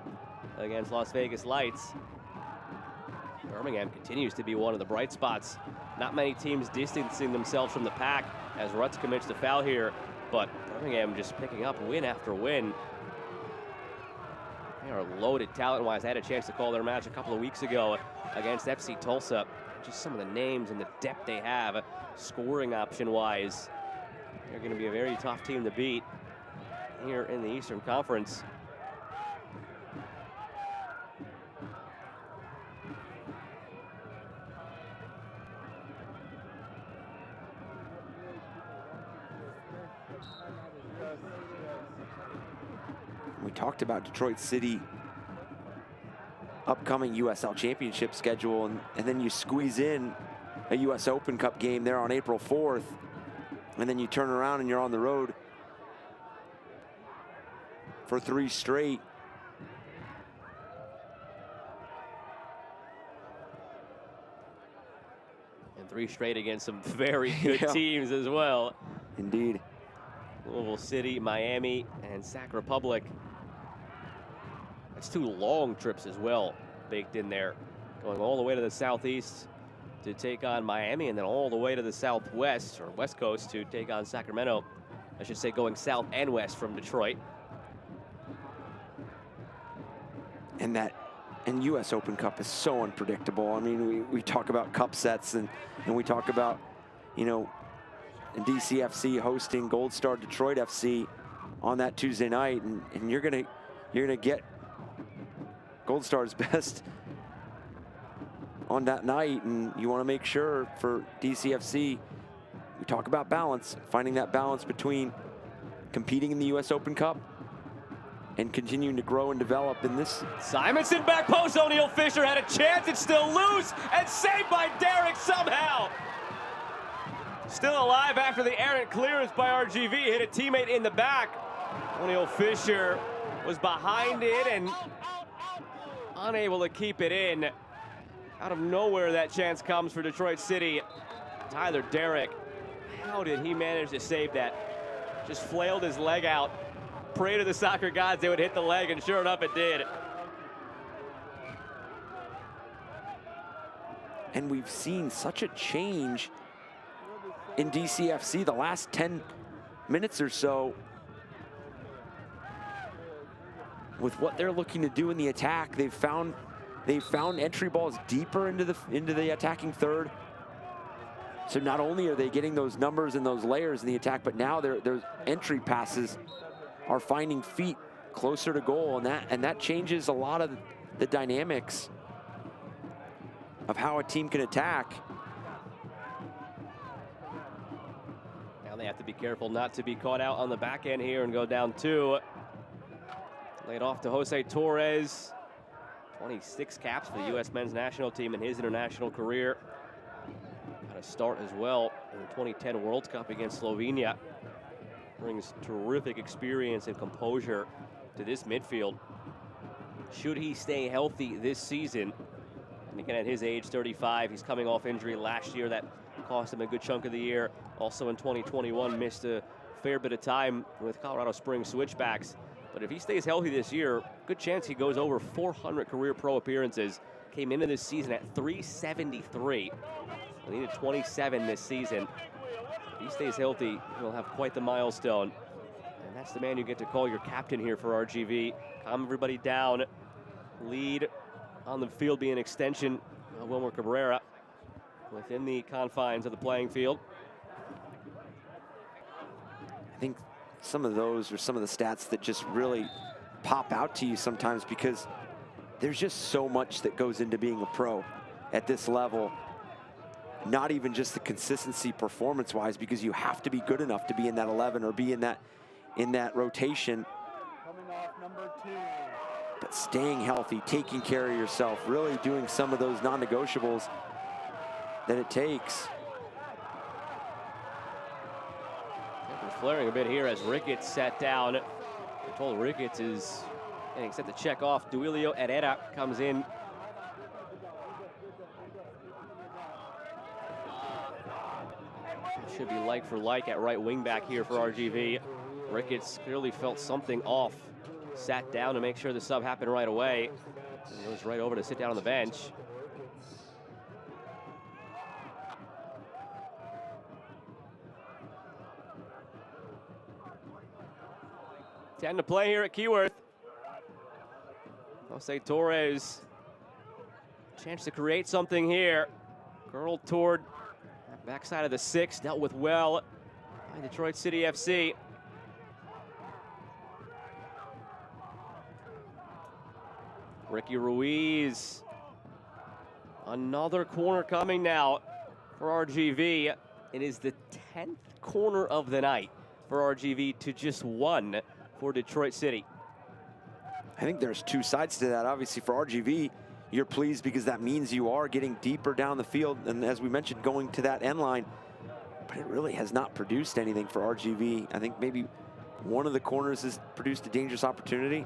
against Las Vegas Lights. Birmingham continues to be one of the bright spots. Not many teams distancing themselves from the pack as Rutz commits the foul here, but Birmingham just picking up win after win. They are loaded talent-wise. They had a chance to call their match a couple of weeks ago against FC Tulsa. Just some of the names and the depth they have, scoring option-wise. They're going to be a very tough team to beat here in the Eastern Conference. We talked about Detroit City upcoming USL Championship schedule, and then you squeeze in a US Open Cup game there on April 4th, and then you turn around and you're on the road for 3 straight. And 3 straight against some very good teams as well. Indeed. Louisville City, Miami, and Sac Republic. That's 2 long trips as well baked in there. Going all the way to the southeast to take on Miami, and then all the way to the southwest, or west coast, to take on Sacramento. I should say going south and west from Detroit. And US Open Cup is so unpredictable. I mean, we talk about cup sets, and we talk about, you know, DCFC hosting Gold Star Detroit FC. on that Tuesday night, and you're gonna get Gold Star's best on that night, and you want to make sure for DCFC, we talk about balance, finding that balance between competing in the U.S. Open Cup and continuing to grow and develop in this. Simonson back post, O'Neal Fisher had a chance, it's still loose, and saved by Derek somehow. Still alive after the errant clearance by RGV, hit a teammate in the back. O'Neal Fisher was behind it and unable to keep it in. Out of nowhere, that chance comes for Detroit City. Tyler Derrick, how did he manage to save that? Just flailed his leg out. Pray to the soccer gods they would hit the leg, and sure enough, it did. And we've seen such a change in DCFC the last 10 minutes or so with what they're looking to do in the attack. They've found entry balls deeper into the attacking third. So not only are they getting those numbers and those layers in the attack, but now their entry passes are finding feet closer to goal, and that changes a lot of the dynamics of how a team can attack. Now they have to be careful not to be caught out on the back end here and go down 2. Laid off to Jose Torres. 26 caps for the U.S. men's national team in his international career. Got a start as well in the 2010 World Cup against Slovenia. Brings terrific experience and composure to this midfield. Should he stay healthy this season, and again at his age, 35, he's coming off injury last year that cost him a good chunk of the year. Also in 2021, missed a fair bit of time with Colorado Springs Switchbacks. But if he stays healthy this year, good chance he goes over 400 career pro appearances. Came into this season at 373. He needed 27 this season. If he stays healthy, he'll have quite the milestone. And that's the man you get to call your captain here for RGV. Calm everybody down. Lead on the field be an extension of Wilmer Cabrera within the confines of the playing field. I think some of those are some of the stats that just really pop out to you sometimes, because there's just so much that goes into being a pro at this level. Not even just the consistency performance-wise, because you have to be good enough to be in that 11 or be in that rotation. But staying healthy, taking care of yourself, really doing some of those non-negotiables that it takes. Flaring a bit here as Ricketts sat down. We're told Ricketts is getting set to check off. Duilio Herrera comes in. Should be like for like at right wing back here for RGV. Ricketts clearly felt something off. Sat down to make sure the sub happened right away. And goes right over to sit down on the bench. Ten to play here at Keyworth. Jose Torres, chance to create something here. Curled toward that backside of the 6, dealt with well by Detroit City FC. Ricky Ruiz, another corner coming now for RGV. It is the 10th corner of the night for RGV to just 1 for Detroit City. I think there's two sides to that. Obviously for RGV, you're pleased because that means you are getting deeper down the field, and as we mentioned, going to that end line. But it really has not produced anything for RGV. I think maybe one of the corners has produced a dangerous opportunity.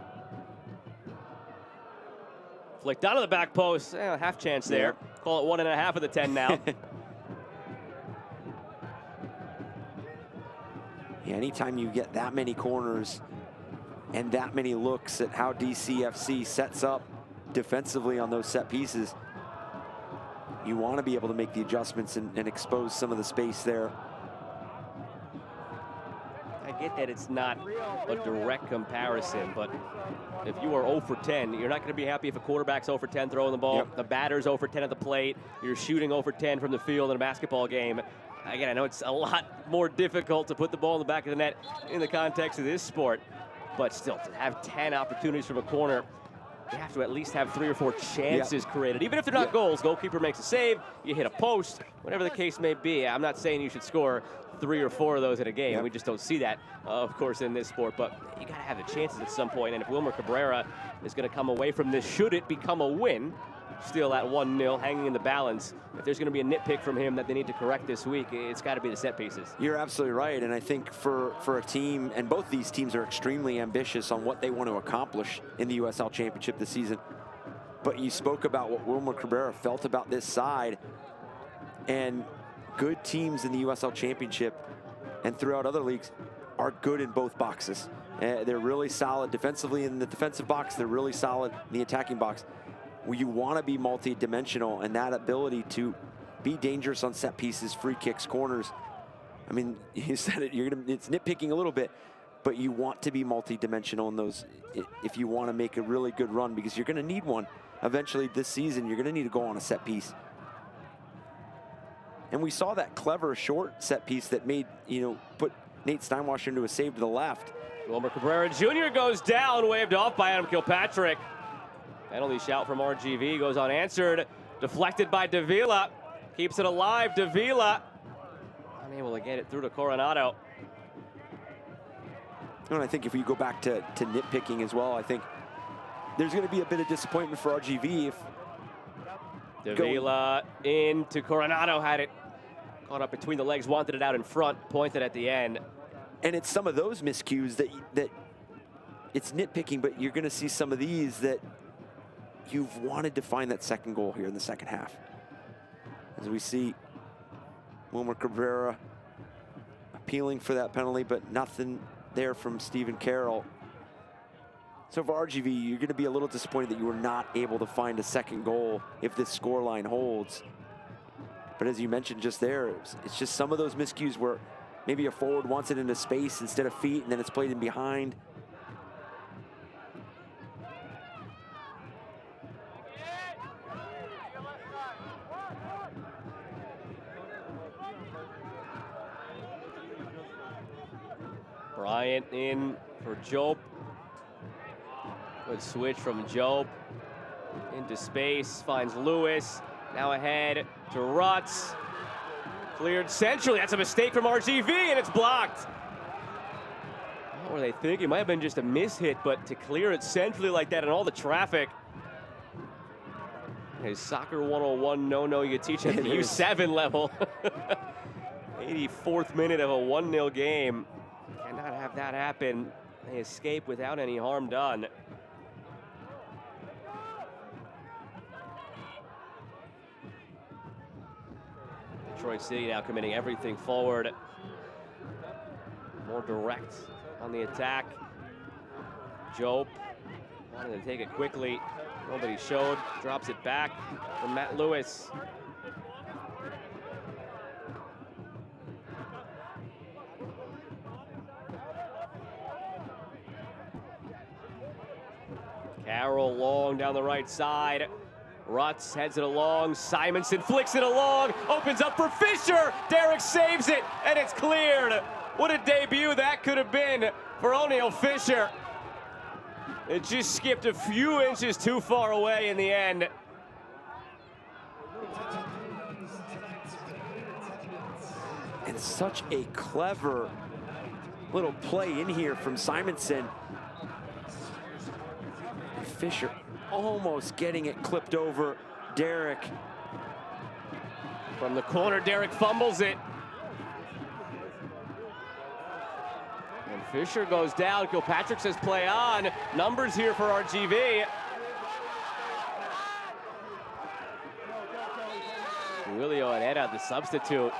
Flicked down to the back post, half chance there. Yeah. Call it 1.5 of the 10 now. Yeah, anytime you get that many corners and that many looks at how DCFC sets up defensively on those set pieces, you want to be able to make the adjustments and expose some of the space there. I get that it's not a direct comparison, but if you are 0 for 10, you're not going to be happy if a quarterback's 0 for 10 throwing the ball. Yep. The batter's 0 for 10 at the plate. You're shooting 0 for 10 from the field in a basketball game. Again, I know it's a lot more difficult to put the ball in the back of the net in the context of this sport, but still, to have 10 opportunities from a corner, you have to at least have 3 or 4 chances created. Even if they're not goals, goalkeeper makes a save, you hit a post, whatever the case may be. I'm not saying you should score 3 or 4 of those in a game. We just don't see that, of course, in this sport. But you got to have the chances at some point. And if Wilmer Cabrera is going to come away from this, should it become a win, still at 1-0, hanging in the balance, if there's going to be a nitpick from him that they need to correct this week, it's got to be the set pieces. You're absolutely right, and I think for a team, and both these teams are extremely ambitious on what they want to accomplish in the USL Championship this season. But you spoke about what Wilmer Cabrera felt about this side, and good teams in the USL Championship and throughout other leagues are good in both boxes. They're really solid defensively in the defensive box. They're really solid in the attacking box. You want to be multi-dimensional, and that ability to be dangerous on set pieces, free kicks, corners. I mean, you said it, it's nitpicking a little bit, but you want to be multi-dimensional in those if you want to make a really good run, because you're going to need one. Eventually this season, you're going to need to go on a set piece. And we saw that clever short set piece that made, put Nate Steinwasser into a save to the left. Wilmer Cabrera Jr. goes down, waved off by Adam Kilpatrick. Penalty shout from RGV goes unanswered. Deflected by Davila. Keeps it alive, Davila. Unable to get it through to Coronado. And I think if we go back to nitpicking as well, I think there's going to be a bit of disappointment for RGV if Davila into Coronado, had it caught up between the legs, wanted it out in front, pointed at the end. And it's some of those miscues that it's nitpicking, but you're going to see some of these that you've wanted to find that second goal here in the second half. As we see Wilmer Cabrera appealing for that penalty, but nothing there from Stephen Carroll. So for RGV, you're going to be a little disappointed that you were not able to find a second goal if this scoreline holds. But as you mentioned just there, it's just some of those miscues where maybe a forward wants it into space instead of feet, and then it's played in behind. Bryant in for Job. Good switch from Job into space, finds Lewis. Now ahead to Rutz. Cleared centrally. That's a mistake from RGV, and it's blocked. What were they thinking? It might have been just a mishit, but to clear it centrally like that and all the traffic. A soccer 101 no you teach at the U7 level. 84th minute of a 1-0 game. Cannot have that happen. They escape without any harm done. Detroit City now committing everything forward. More direct on the attack. Job wanted to take it quickly. Nobody showed. Drops it back from Matt Lewis. Carroll long down the right side. Rutz heads it along. Simonson flicks it along. Opens up for Fisher. Derek saves it, and it's cleared. What a debut that could have been for O'Neal Fisher. It just skipped a few inches too far away in the end. And such a clever little play in here from Simonson. Fisher almost getting it clipped over Derek. From the corner, Derek fumbles it. And Fisher goes down. Kilpatrick says play on. Numbers here for RGV. Julio Herrera, the substitute.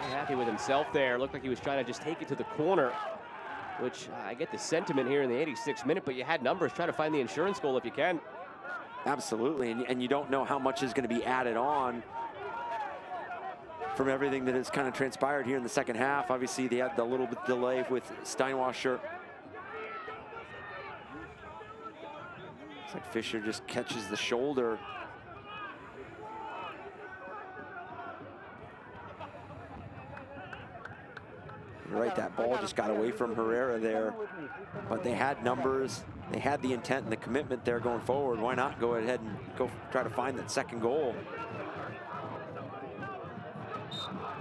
Very happy with himself there. Looked like he was trying to just take it to the corner, which I get the sentiment here in the 86th minute, but you had numbers. Try to find the insurance goal if you can. Absolutely, and you don't know how much is going to be added on from everything that has kind of transpired here in the second half. Obviously, they had the little bit delay with Steinwasser. Looks like Fisher just catches the shoulder. right? That ball just got away from Herrera there, but they had numbers, they had the intent and the commitment there going forward. Why not go ahead and go try to find that second goal?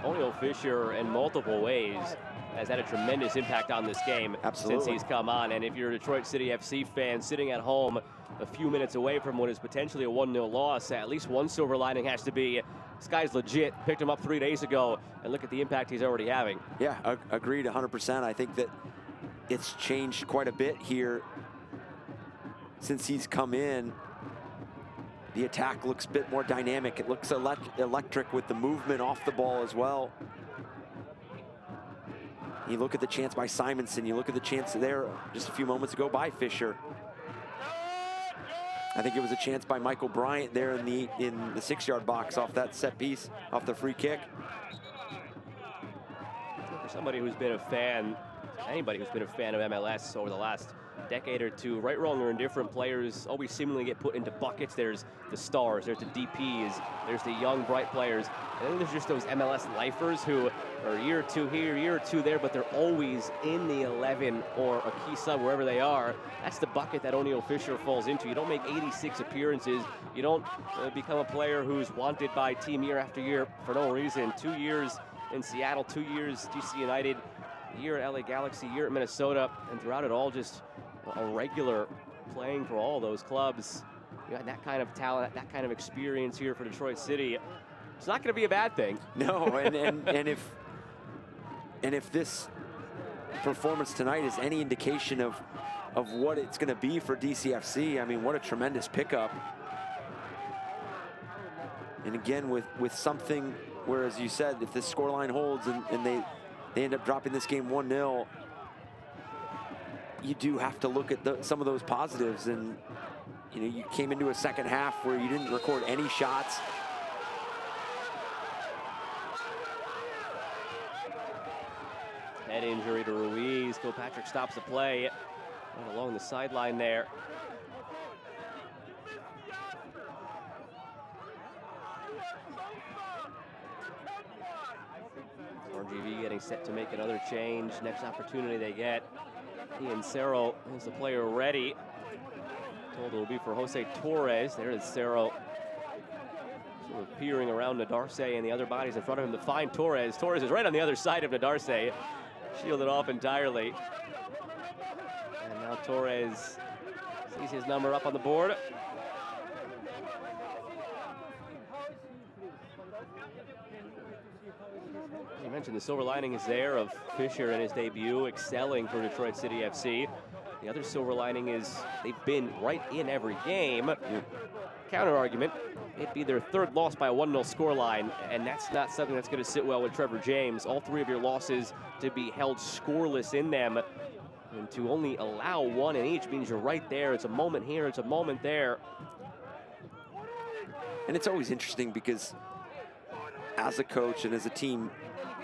O'Neal Fisher, in multiple ways, has had a tremendous impact on this game. Absolutely. Since he's come on. And if you're a Detroit City FC fan sitting at home a few minutes away from what is potentially a 1-0 loss, at least one silver lining has to be this guy's legit. Picked him up 3 days ago, and look at the impact he's already having. Yeah, agreed 100%. I think that it's changed quite a bit here since he's come in. The attack looks a bit more dynamic. It looks electric with the movement off the ball as well. You look at the chance by Simonson. You look at the chance there just a few moments ago by Fisher. I think it was a chance by Michael Bryant there in the 6-yard box off that set piece, off the free kick. For somebody who's been a fan, anybody who's been a fan of MLS over the last decade or two, right, wrong, or indifferent, players always seemingly get put into buckets. There's the stars, there's the DPs, there's the young, bright players, and then there's just those MLS lifers who are a year or two here, a year or two there, but they're always in the 11 or a key sub wherever they are. That's the bucket that O'Neal Fisher falls into. You don't make 86 appearances. You don't become a player who's wanted by team year after year for no reason. 2 years in Seattle, 2 years DC United, a year at LA Galaxy, a year at Minnesota, and throughout it all just a regular playing for all those clubs. You got that kind of talent, that kind of experience here for Detroit City. It's not going to be a bad thing. No, and if this performance tonight is any indication of what it's going to be for DCFC, I mean, what a tremendous pickup. And again, with something where, as you said, if this scoreline holds and they end up dropping this game 1-0, you do have to look at some of those positives. And you know, you came into a second half where you didn't record any shots. Head injury to Ruiz. Kilpatrick stops the play right along the sideline there. RGV getting set to make another change. Next opportunity they get. Ian Cerro is the player ready. Told it will be for Jose Torres. There is Cerro, sort of peering around Nadarce and the other bodies in front of him to find Torres. Torres is right on the other side of Nadarce, shielded off entirely. And now Torres sees his number up on the board. You mentioned the silver lining is there of Fisher in his debut, excelling for Detroit City FC. The other silver lining is they've been right in every game. Counter argument, it'd be their third loss by a 1-0 scoreline, and that's not something that's going to sit well with Trevor James. All three of your losses to be held scoreless in them, and to only allow one in each means you're right there. It's a moment here, it's a moment there. And it's always interesting because as a coach and as a team,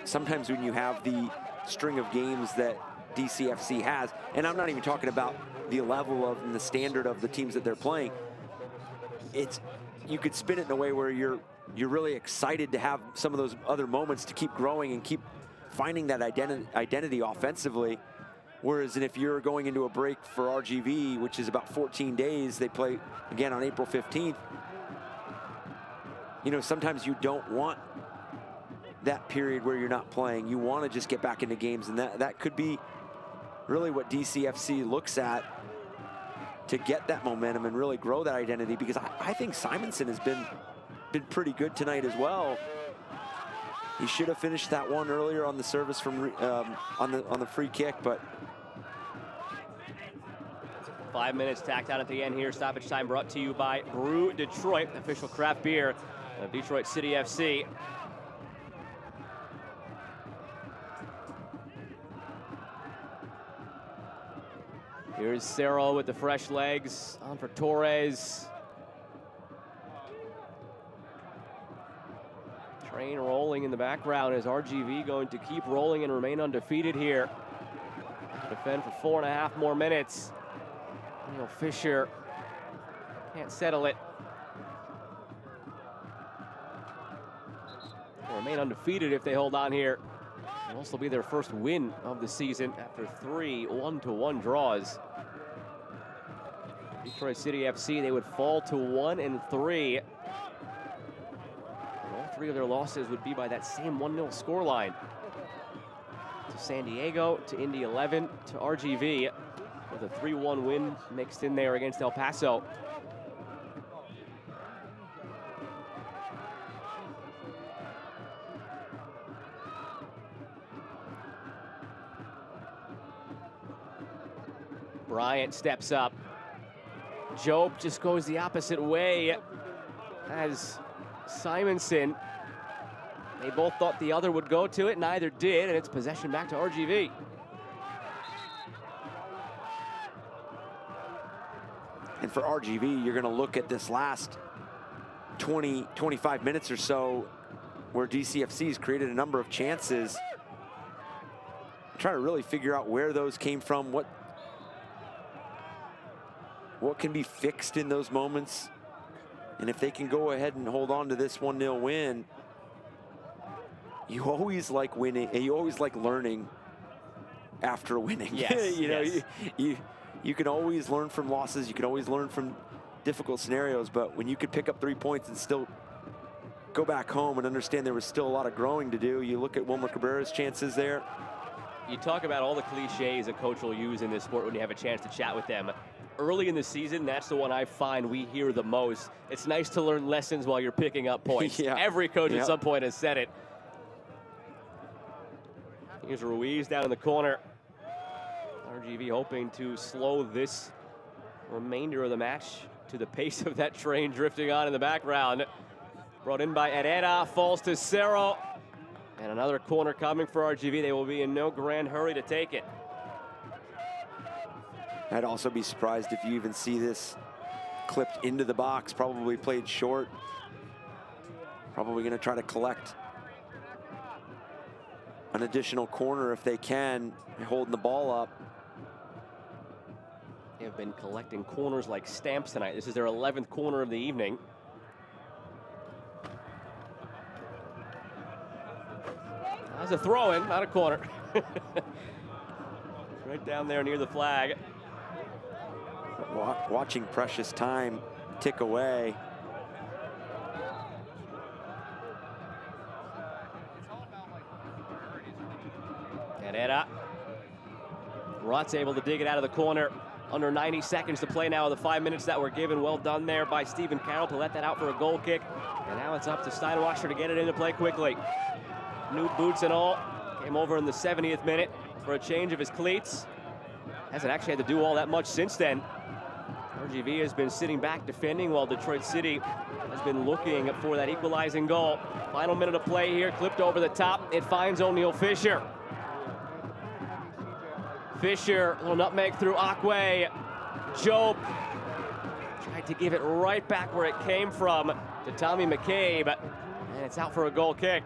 sometimes when you have the string of games that DCFC has, and I'm not even talking about the level of and the standard of the teams that they're playing, you could spin it in a way where you're really excited to have some of those other moments to keep growing and keep finding that identity offensively. Whereas if you're going into a break for RGV, which is about 14 days, they play again on April 15th, you know, sometimes you don't want that period where you're not playing. You want to just get back into games, and that could be really what DCFC looks at to get that momentum and really grow that identity, because I think Simonson has been pretty good tonight as well. He should have finished that one earlier on the service from on the free kick, but 5 minutes tacked on at the end here. Stoppage time brought to you by Brew Detroit, official craft beer of Detroit City FC. Here's Cerro with the fresh legs on for Torres. Train rolling in the background. Is RGV going to keep rolling and remain undefeated here? Defend for 4.5 more minutes. O'Neal Fisher can't settle it. They'll remain undefeated if they hold on here. It'll also be their first win of the season after 3 1-1 draws. Detroit City FC, they would fall to 1-3. And all 3 of their losses would be by that same 1-0 scoreline. To San Diego, to Indy 11, to RGV, with a 3-1 win mixed in there against El Paso. Bryant steps up. Job just goes the opposite way as Simonson. They both thought the other would go to it, neither did, and it's possession back to RGV. And for RGV, you're going to look at this last 20, 25 minutes or so where DCFC's created a number of chances. Trying to really figure out where those came from, what can be fixed in those moments. And if they can go ahead and hold on to this 1-0 win, you always like winning, and you always like learning after winning. Yes, you know, yes. You can always learn from losses. You can always learn from difficult scenarios. But when you could pick up 3 points and still go back home and understand there was still a lot of growing to do, you look at Wilmer Cabrera's chances there. You talk about all the cliches a coach will use in this sport when you have a chance to chat with them. Early in the season, that's the one I find we hear the most. It's nice to learn lessons while you're picking up points. Yeah. Every coach at some point has said it. Here's Ruiz down in the corner. RGV hoping to slow this remainder of the match to the pace of that train drifting on in the background. Brought in by Herrera, falls to Cerro. And another corner coming for RGV. They will be in no grand hurry to take it. I'd also be surprised if you even see this clipped into the box, probably played short. Probably going to try to collect an additional corner if they can, holding the ball up. They have been collecting corners like stamps tonight. This is their 11th corner of the evening. That's a throw-in, not a corner. Right down there near the flag. Watching precious time tick away. Herrera. Rott's able to dig it out of the corner. Under 90 seconds to play now of the 5 minutes that were given. Well done there by Stephen Carroll to let that out for a goal kick. And now it's up to Steinwasser to get it into play quickly. New boots and all. Came over in the 70th minute for a change of his cleats. Hasn't actually had to do all that much since then. RGV has been sitting back defending while Detroit City has been looking for that equalizing goal. Final minute of play here, clipped over the top. It finds O'Neal Fisher. Fisher, little nutmeg through Akwe. Job tried to give it right back where it came from to Tommy McCabe. And it's out for a goal kick.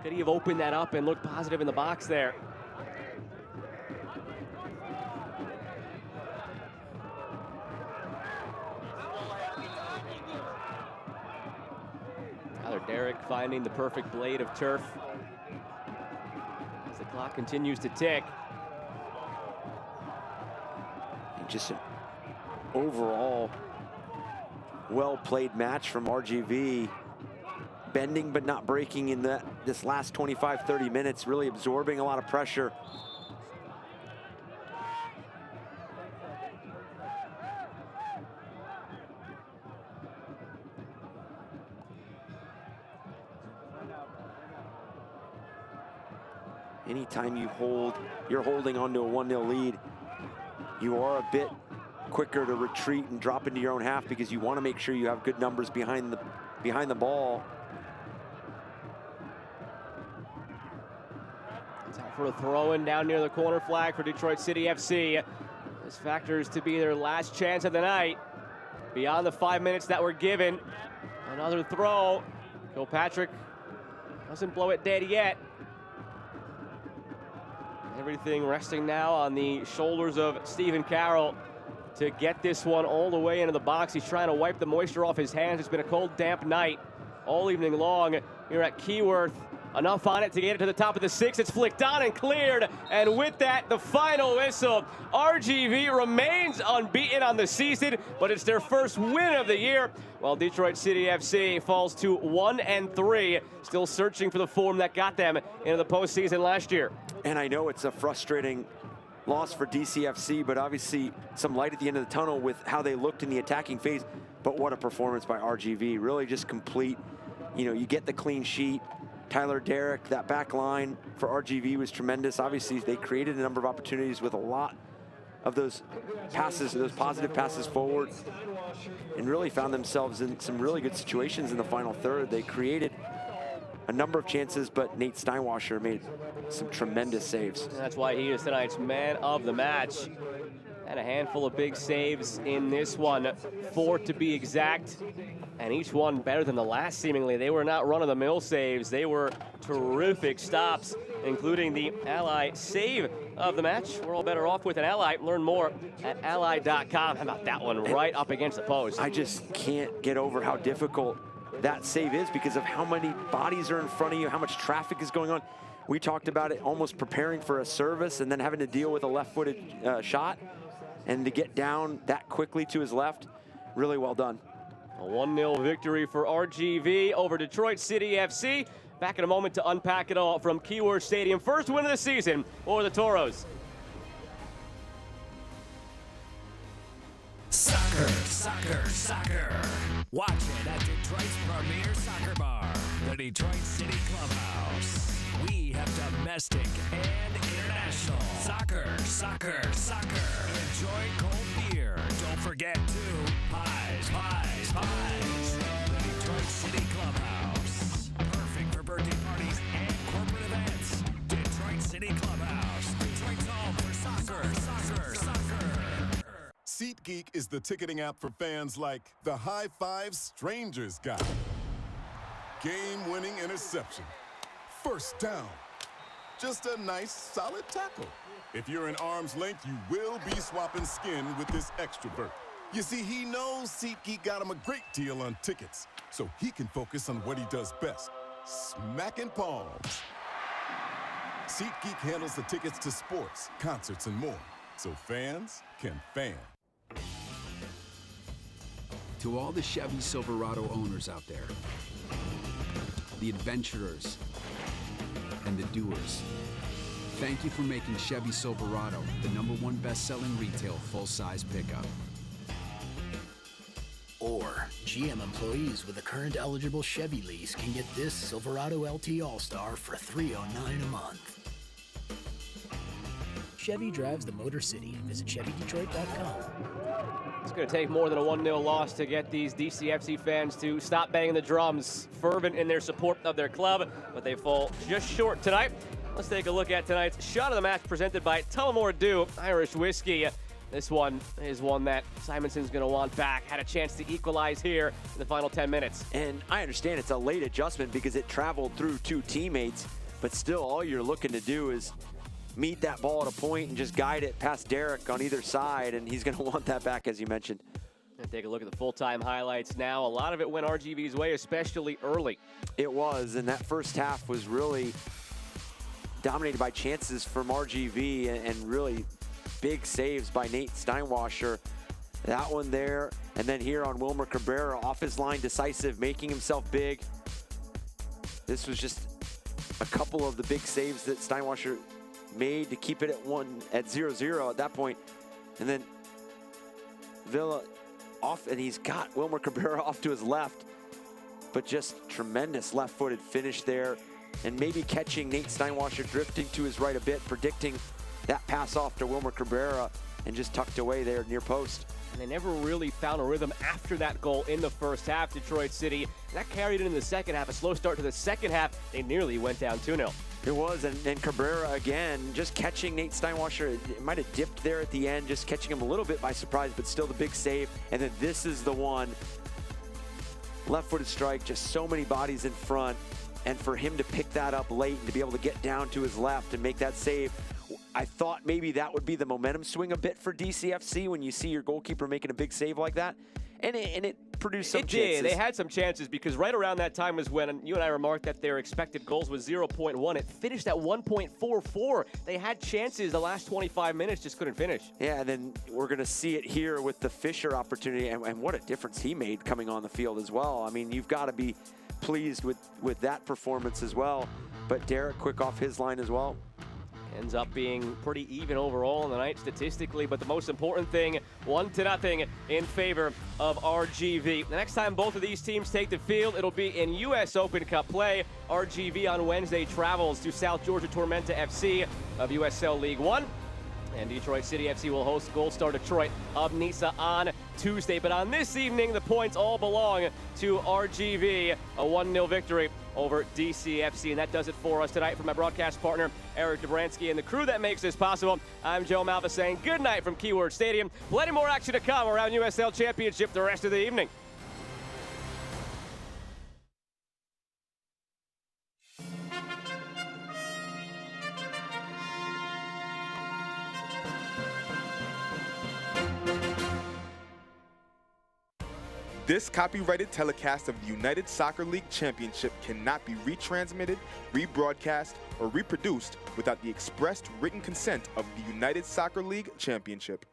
Could he have opened that up and looked positive in the box there? Tyler Derrick finding the perfect blade of turf as the clock continues to tick. Just an overall well-played match from RGV. Bending but not breaking in this last 25-30 minutes, really absorbing a lot of pressure. Anytime you're holding onto a 1-0 lead, you are a bit quicker to retreat and drop into your own half because you want to make sure you have good numbers behind the ball. It's out for a throw-in down near the corner flag for Detroit City FC. This factors to be their last chance of the night. Beyond the 5 minutes that were given. Another throw. Kilpatrick doesn't blow it dead yet. Everything resting now on the shoulders of Stephen Carroll to get this one all the way into the box. He's trying to wipe the moisture off his hands. It's been a cold, damp night all evening long here at Keyworth. Enough on it to get it to the top of the 6. It's flicked on and cleared. And with that, the final whistle. RGV remains unbeaten on the season, but it's their first win of the year, while Detroit City FC falls to 1-3, still searching for the form that got them into the postseason last year. And I know it's a frustrating loss for DCFC, but obviously some light at the end of the tunnel with how they looked in the attacking phase. But what a performance by RGV. Really just complete. You know, you get the clean sheet. Tyler Derrick, that back line for RGV was tremendous. Obviously, they created a number of opportunities with a lot of those passes, those positive passes forward, and really found themselves in some really good situations in the final third. They created a number of chances, but Nate Steinwasser made some tremendous saves. And that's why he is tonight's man of the match. And a handful of big saves in this one, 4 to be exact, and each one better than the last seemingly. They were not run-of-the-mill saves. They were terrific stops, including the Ally save of the match. We're all better off with an Ally. Learn more at ally.com. How about that one right up against the post? I just can't get over how difficult that save is because of how many bodies are in front of you, how much traffic is going on. We talked about it almost preparing for a service and then having to deal with a left-footed shot. And to get down that quickly to his left, really well done. A 1-0 victory for RGV over Detroit City FC. Back in a moment to unpack it all from Keyworth Stadium. First win of the season for the Toros. Soccer, soccer, soccer. Watch it at Detroit's premier soccer bar, the Detroit City Clubhouse. We have domestic and international. Soccer, soccer, soccer. Enjoy cold beer. Don't forget to pies, pies, pies. The Detroit City Clubhouse. Perfect for birthday parties and corporate events. Detroit City Clubhouse. Detroit's home for soccer, soccer, soccer. SeatGeek is the ticketing app for fans like the high five strangers got. Game-winning interception. First down. Just a nice, solid tackle. If you're in arm's length, you will be swapping skin with this extrovert. You see, he knows SeatGeek got him a great deal on tickets, so he can focus on what he does best, smacking palms. SeatGeek handles the tickets to sports, concerts, and more, so fans can fan. To all the Chevy Silverado owners out there, the adventurers, and the doers, thank you for making Chevy Silverado the #1 best-selling retail full-size pickup. Or GM employees with a current eligible Chevy lease can get this Silverado LT All-Star for $309 a month. Chevy drives the Motor City. Visit ChevyDetroit.com. It's going to take more than a 1-0 loss to get these DCFC fans to stop banging the drums, fervent in their support of their club, but they fall just short tonight. Let's take a look at tonight's shot of the match presented by Tullamore Dew Irish Whiskey. This one is one that Simonson's going to want back. Had a chance to equalize here in the final 10 minutes. And I understand it's a late adjustment because it traveled through 2 teammates, but still all you're looking to do is meet that ball at a point and just guide it past Derrick on either side, and he's going to want that back, as you mentioned. And take a look at the full-time highlights now. A lot of it went RGV's way, especially early. It was, and that first half was really dominated by chances from RGV and really big saves by Nate Steinwasser. That one there, and then here on Wilmer Cabrera, off his line, decisive, making himself big. This was just a couple of the big saves that Steinwasser made to keep it at 0-0 at that point. And then Villa off, and he's got Wilmer Cabrera off to his left, but just tremendous left-footed finish there, and maybe catching Nate Steinwasser drifting to his right a bit, predicting that pass off to Wilmer Cabrera, and just tucked away there near post. And they never really found a rhythm after that goal in the first half, Detroit City. And that carried it in the second half. A slow start to the second half. They nearly went down 2-0. It was, and Cabrera again, just catching Nate Steinwasser. It might have dipped there at the end, just catching him a little bit by surprise, but still the big save. And then this is the one. Left-footed strike, just so many bodies in front. And for him to pick that up late and to be able to get down to his left and make that save, I thought maybe that would be the momentum swing a bit for DCFC when you see your goalkeeper making a big save like that. And it produced some chances. It did. They had some chances because right around that time was when you and I remarked that their expected goals was 0.1. It finished at 1.44. They had chances the last 25 minutes, just couldn't finish. Yeah, and then we're going to see it here with the Fisher opportunity, and what a difference he made coming on the field as well. I mean, you've got to be pleased with that performance as well. But Derek, quick off his line as well. Ends up being pretty even overall in the night statistically, but the most important thing, 1-0 in favor of RGV. The next time both of these teams take the field, it'll be in U.S. Open Cup play. RGV on Wednesday travels to South Georgia Tormenta FC of USL League One. And Detroit City FC will host Gold Star Detroit of NISA on Tuesday. But on this evening, the points all belong to RGV. A 1-0 victory over DCFC. And that does it for us tonight. From my broadcast partner, Eric Dobransky, and the crew that makes this possible, I'm Joe Malva saying good night from Keyword Stadium. Plenty more action to come around USL Championship the rest of the evening. This copyrighted telecast of the United Soccer League Championship cannot be retransmitted, rebroadcast, or reproduced without the expressed written consent of the United Soccer League Championship.